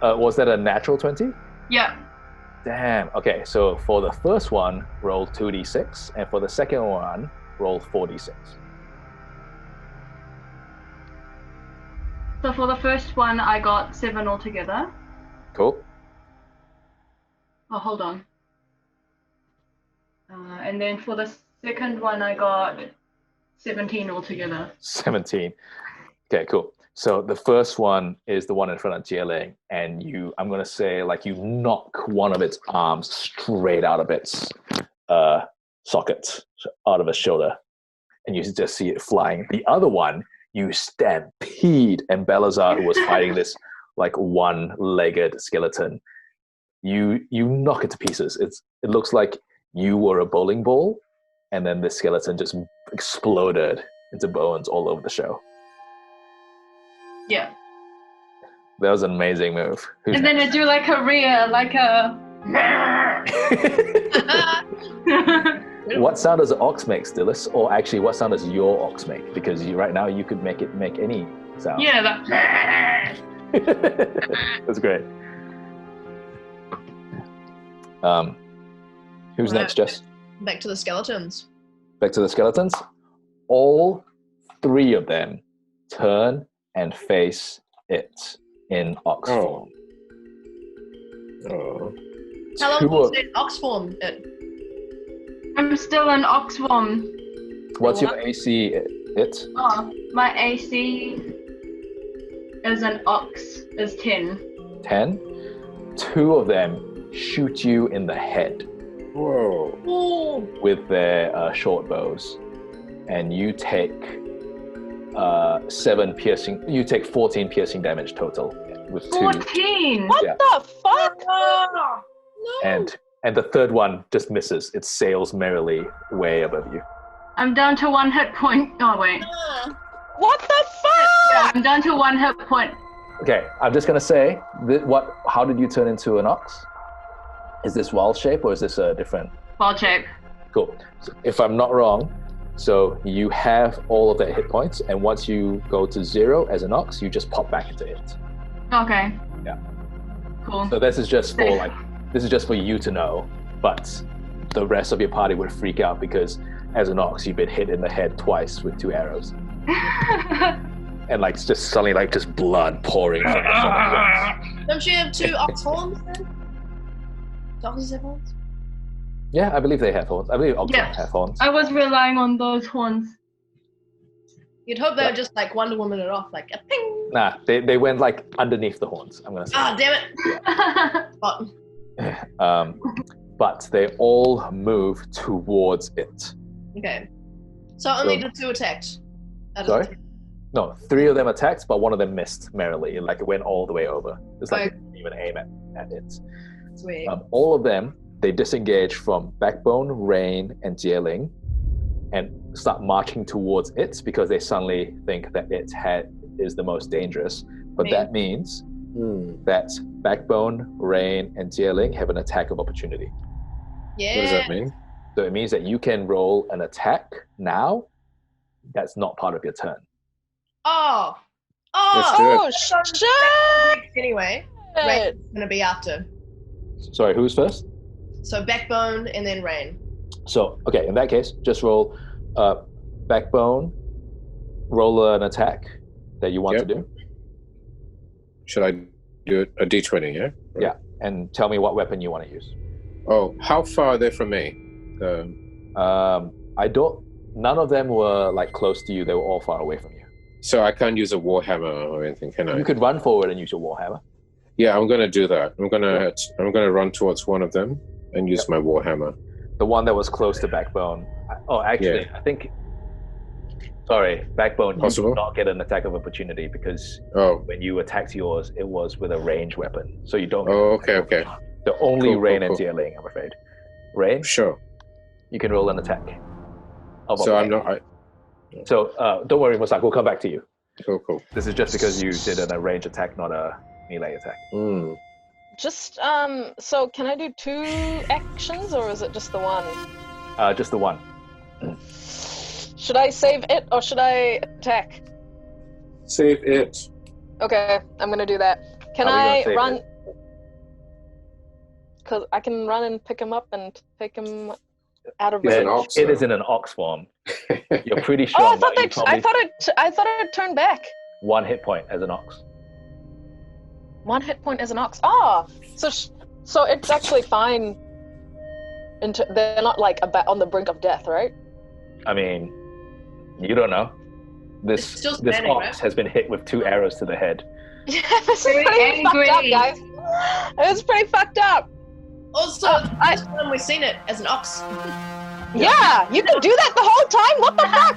So, was that a natural 20? Yep. Damn. Okay, so for the first one, roll 2d6, and for the second one, roll 4d6. So for the first one, I got 7 altogether. Cool. Oh, hold on. And then for the second one, I got 17 altogether. 17. Okay, cool. So the first one is the one in front of Zie Ling, and I'm going to say, like, you knock one of its arms straight out of its socket, out of its shoulder, and you just see it flying. The other one, you stampede, and Balasar, who was fighting this, like, one-legged skeleton, you knock it to pieces. It looks like you were a bowling ball, and then the skeleton just exploded into bones all over the show. Yeah. That was an amazing move. Who's And then I do like a rear, like a. What sound does an ox make, Dilys? Or actually, what sound does your ox make? Because right now you could make it make any sound. Yeah, that. That's great. Who's Right. next, Jess? Back to the skeletons. Back to the skeletons. All 3 of them turn and face it in ox form. Oh. How long 2 was of- it ox form? I'm still an Oxform. What's your AC? It? Oh, my AC as an ox is 10. 10. 2 of them shoot you in the head Whoa. Oh, with their short bows, and you take 7 piercing. You take 14 piercing damage total with 2. 14. What Yeah. the fuck? no. And the third one just misses. It sails merrily way above you. I'm down to 1 hit point. Oh wait. Ah, What the Yeah, fuck? I'm down to 1 hit point. Okay, I'm just gonna say how did you turn into an ox? Is this wild shape or is this a different? Wild shape. Cool. So if I'm not wrong, so you have all of that hit points, and once you go to 0 as an ox, you just pop back into it. Okay. Yeah. Cool. So this is just for you to know, but the rest of your party would freak out because as an ox, you've been hit in the head twice with 2 arrows. And like just suddenly like just blood pouring from the front. Don't you have 2 ox horns then? Dogs have horns? Yeah, I believe they have horns. I believe oxen have horns. I was relying on those horns. You'd hope they were just like Wonder Woman it off, like a ping. Nah, they went like underneath the horns, I'm gonna say. Ah, damn it. Yeah. But they all move towards it. Okay. So only the 2 attacked. Sorry? No, 3 of them attacked, but 1 of them missed merrily. Like it went all the way over. It's like it didn't even aim at it. Sweet. All of them, they disengage from Backbone, Rain, and Zie Ling and start marching towards it because they suddenly think that its head is the most dangerous. But that means that Backbone, Rain, and Zie Ling have an attack of opportunity. Yeah. What does that mean? So it means that you can roll an attack now that's not part of your turn. Oh, shit! Anyway, Rain's gonna be after. Sorry, who's first? So Backbone and then Rain. So, okay, in that case, just roll Backbone, roll an attack that you want to do. Should I do a d20, yeah? Yeah, and tell me what weapon you want to use. Oh, how far are they from me? None of them were like close to you, they were all far away from you. So I can't use a warhammer or anything, can I? You could run forward and use your warhammer. Yeah, I'm gonna do that. I'm gonna run towards one of them and use my warhammer. The one that was close to Backbone. I think. Sorry, Backbone. Possible? You did not get an attack of opportunity because when you attacked yours, it was with a ranged weapon, so you don't. Oh, okay. The only Rain and cool. Zie Ling, I'm afraid. Rain. Sure. You can roll an attack. So I'm not. So don't worry, Mustaq. We'll come back to you. Cool. This is just because you did a range attack, not a melee attack. Just so can I do 2 actions or is it just the 1? Just the 1. Should I save it or should I attack? Save it. Okay, I'm gonna do that. Can I run? Because I can run and pick him up and take him out of range. It is in an ox form. You're pretty strong. Oh, I thought it turned back. 1 hit point as an ox. 1 hit point as an ox. Oh, so it's actually fine. They're not like on the brink of death, right? I mean, you don't know. This ox has been hit with 2 arrows to the head. Yeah, this is pretty fucked up, guys. It's pretty fucked up. Also, we've seen it as an ox. Yeah, you can do that the whole time. What the fuck?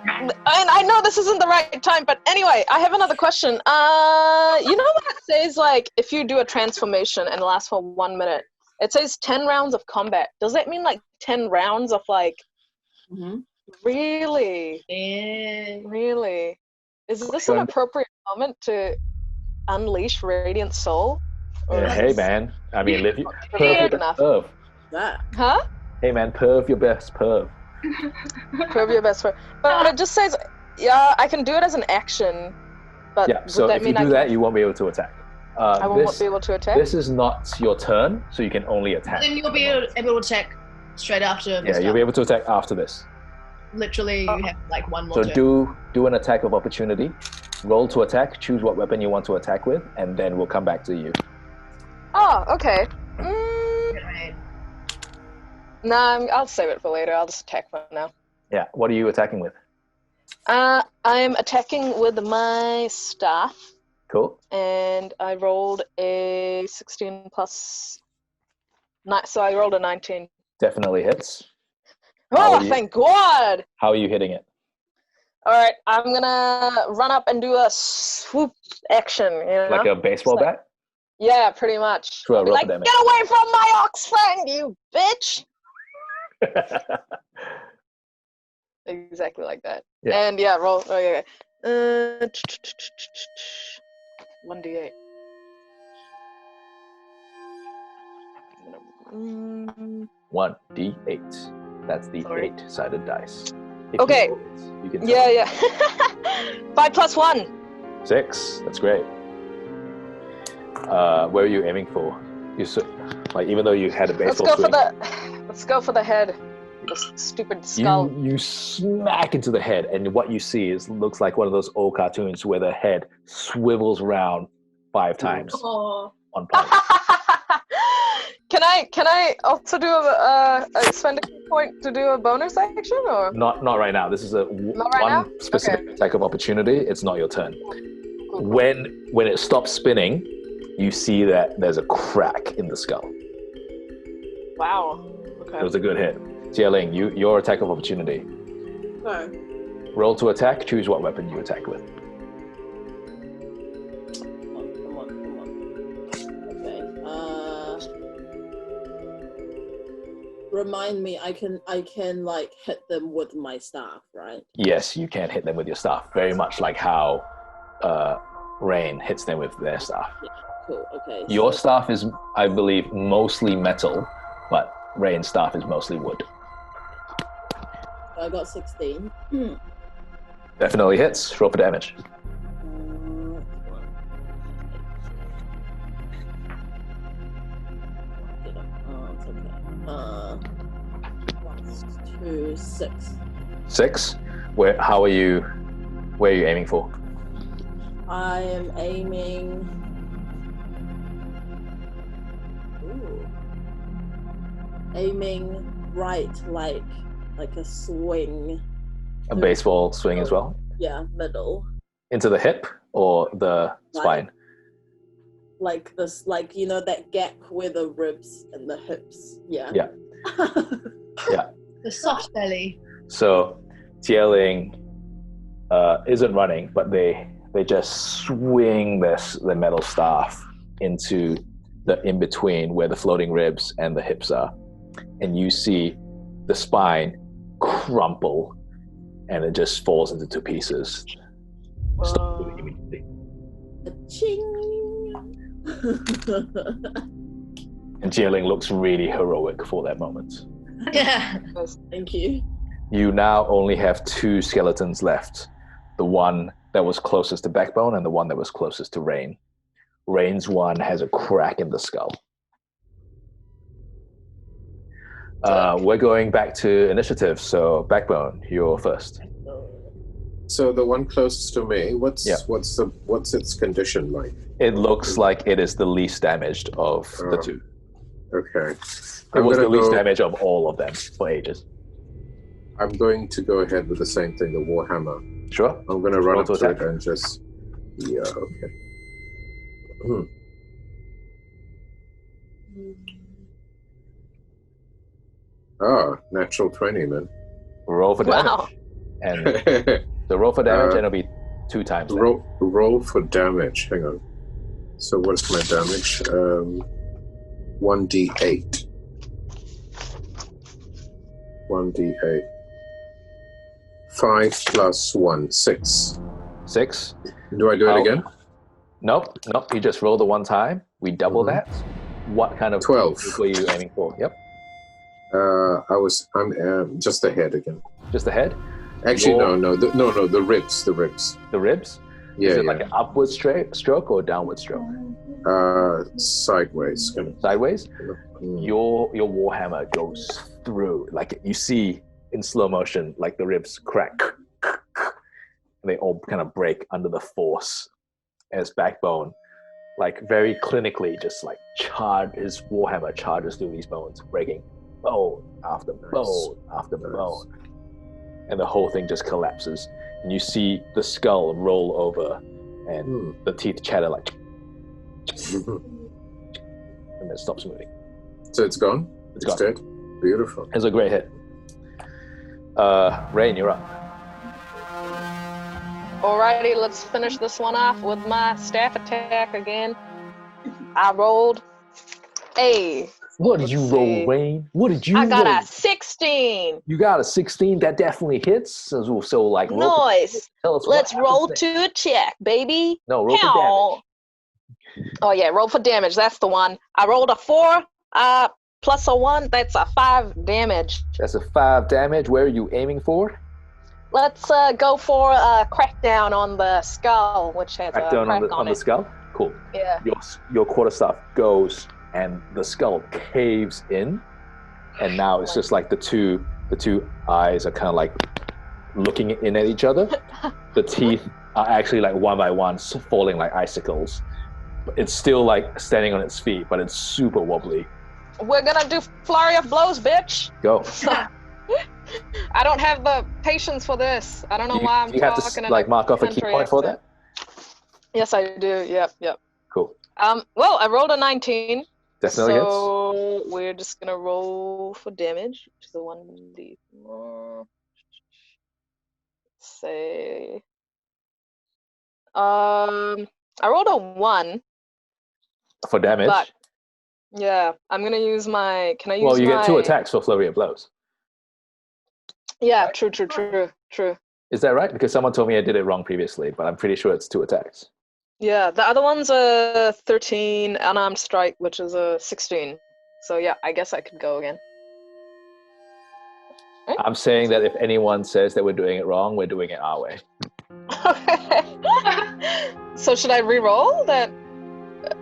And I know this isn't the right time, but anyway, I have another question. You know what it says, like, if you do a transformation and it lasts for 1 minute, it says 10 rounds of combat. Does that mean, like, 10 rounds of, like... Really? Yeah. Really? Is this an appropriate moment to unleash Radiant Soul? Yeah, hey, man. I mean, perv your best perv. Huh? Hey, man, perv your best perv. Perv your best perv. But it just says, yeah, I can do it as an action. But yeah, so if you do that, you won't be able to attack. I won't be able to attack? This is not your turn, so you can only attack. Then you'll be able to attack straight after this. Yeah, you'll be able to attack after this. Literally, you have like 1 more So turn. do an attack of opportunity. Roll to attack, choose what weapon you want to attack with, and then we'll come back to you. Oh, okay. Nah, I'll save it for later. I'll just attack for now. Yeah, what are you attacking with? I'm attacking with my staff. Cool. And I rolled a 16 plus... So I rolled a 19. Definitely hits. Oh, thank God! How are you hitting it? Alright, I'm gonna run up and do a swoop action, you know? Like a baseball bat? Yeah, pretty much. Throw a rope like, damage. Get away from my ox friend, you bitch! Exactly like that. Yeah. And yeah, roll. Okay. 1d8. Mm, 1d8. That's the Sorry. 8-sided dice. If Okay. You, roll it, you can tell. yeah. 5 plus 1. 6. That's great. Where are you aiming for? Even though you had a Let's baseball go swing, for the head. The stupid skull. you smack into the head, and what you see looks like one of those old cartoons where the head swivels around 5 times Oh. on pipes. Can I also do a spend a key point to do a bonus action or? Not right now. This is Not right one now? specific Okay. attack of opportunity. It's not your turn. Cool. When it stops spinning, you see that there's a crack in the skull. Wow. It Okay. was a good hit. Zie Ling, your attack of opportunity. No. Roll to attack. Choose what weapon you attack with. Come on. Okay. Remind me, I can like hit them with my staff, right? Yes, you can hit them with your staff. Very much like how Rain hits them with their staff. Cool. Okay. Your so- staff is, I believe, mostly metal, but Rain's staff is mostly wood. I got 16. Definitely hits. Roll for damage. It's okay. 1, 2, 6. 6. Where are you aiming for? I am aiming. Aiming right, like a swing. A baseball swing as well? Yeah, middle. Into the hip or the spine? Like this, like that gap where the ribs and the hips. Yeah. Yeah. The soft belly. So Zie Ling isn't running, but they just swing the metal staff into the in-between where the floating ribs and the hips are. And you see the spine crumple and it just falls into 2 pieces. Stop moving immediately. Ching. And Zie Ling looks really heroic for that moment. Yeah. Thank you. You now only have 2 skeletons left. The one that was closest to Backbone and the one that was closest to Rain. Rain's one has a crack in the skull. We're going back to initiative, so Backbone, you're first. So the one closest to me, what's its condition like? It looks like it is the least damaged of the 2. Okay. It was the least damage of all of them for ages. I'm going to go ahead with the same thing, the Warhammer. Sure. I'm going to run Roll up to to it attack. and just... Yeah, okay. Natural 20, man. Roll for damage. Wow. And the roll for damage, and it'll be 2 times that. Roll for damage. Hang on. So what's my damage? 1d8. 1d8. 5 plus 1, 6. 6. Do I do it again? Nope. You just roll the 1 time. We double that. What kind of 12 were you aiming for? Yep. I'm just the head again. Just the head? Actually, no, the ribs. The ribs. The ribs? Yeah, Is it like an upward stroke or a downward stroke? Sideways. Kind of. Sideways? Mm. Your Warhammer goes through, like you see in slow motion, like the ribs crack. And they all kind of break under the force as Backbone, like very clinically, just like his Warhammer charges through these bones, breaking bone after bone after bone. And the whole thing just collapses. And you see the skull roll over and the teeth chatter like, and then it stops moving. So it's gone? It's gone. Dead? Beautiful. It's a great hit. Rain, you're up. Alrighty, let's finish this one off with my staff attack again. I rolled a What did you Let's roll, see. Rain? What did you I got roll? a 16. You got a 16. That definitely hits. So like, Nice. tell us Let's what roll happens next. to attack, baby. No, roll for Pow. damage. Oh yeah, roll for damage. That's the one. I rolled a 4. Plus a 1. That's a 5 damage. That's a 5 damage. Where are you aiming for? Let's go for a crackdown on the skull, which has Back a down crack on the it. skull. Cool. Yeah. Your quarterstaff goes, and the skull caves in, and now it's just like the two eyes are kind of like looking in at each other. The teeth are actually like one by one falling like icicles. It's still like standing on its feet, but it's super wobbly. We're gonna do flurry of blows, bitch. Go. I don't have the patience for this. I don't know why I'm you have talking to in like mark off a key country point for accent. that. Yes, I do. Yep. Cool. Well, I rolled a 19. Definitely hits. So we're just gonna roll for damage, which is a 1d4. Say, I rolled a 1. For damage. But yeah, I'm gonna use my. Can I use? Well, you my... get 2 attacks for flurry of blows. Yeah, true. Is that right? Because someone told me I did it wrong previously, but I'm pretty sure it's 2 attacks. Yeah, the other one's a 13 unarmed strike, which is a 16. So yeah, I guess I could go again. Right? I'm saying that if anyone says that we're doing it wrong, we're doing it our way. Okay. So should I re-roll that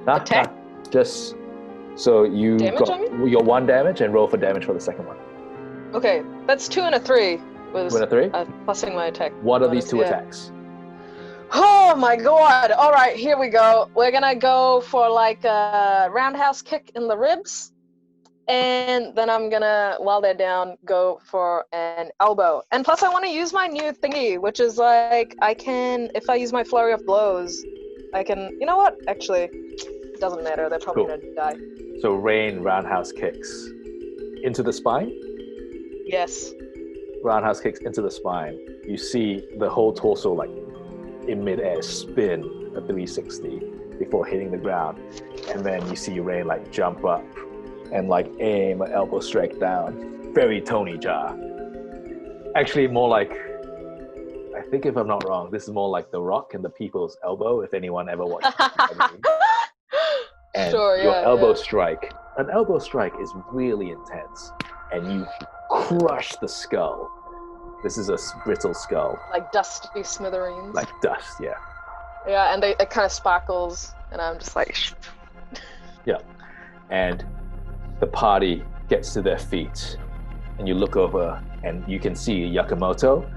attack? Just so you Damage, got I mean? your 1 damage and roll for damage for the second one. Okay, that's 2 and a 3. Was 2 and a 3? Plussing my attack. What are these 2 yeah. attacks? Oh my god! All right, here we go. We're gonna go for like a roundhouse kick in the ribs, and then I'm gonna, while they're down, go for an elbow. And plus, I want to use my new thingy, which is like I can, if I use my flurry of blows, I can. You know what? Actually, it doesn't matter. They're probably gonna die. So rain roundhouse kicks into the spine. Yes. Roundhouse kicks into the spine. You see the whole torso like in midair spin a 360 before hitting the ground, and then you see Rain like jump up and like aim an elbow strike down. Very Tony Jaa. Actually, more like, I think if I'm not wrong, this is more like The Rock and the People's Elbow. If anyone ever watched and sure, your yeah, elbow yeah. strike, an elbow strike is really intense, and you crush the skull. This is a brittle skull. Like dusty smithereens. Like dust, yeah. Yeah, and it kind of sparkles, and I'm just like... Yeah. And the party gets to their feet, and you look over, and you can see Yakamoto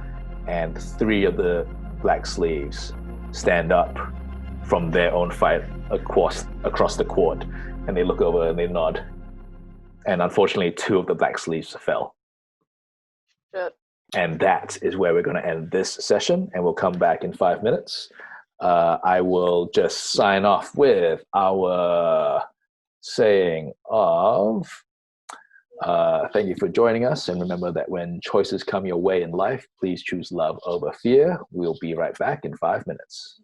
and 3 of the Black Sleeves stand up from their own fight across the court, and they look over and they nod. And unfortunately, 2 of the Black Sleeves fell. Shit. And that is where we're going to end this session, and we'll come back in 5 minutes. I will just sign off with our saying of thank you for joining us, and remember that when choices come your way in life, please choose love over fear. We'll be right back in 5 minutes.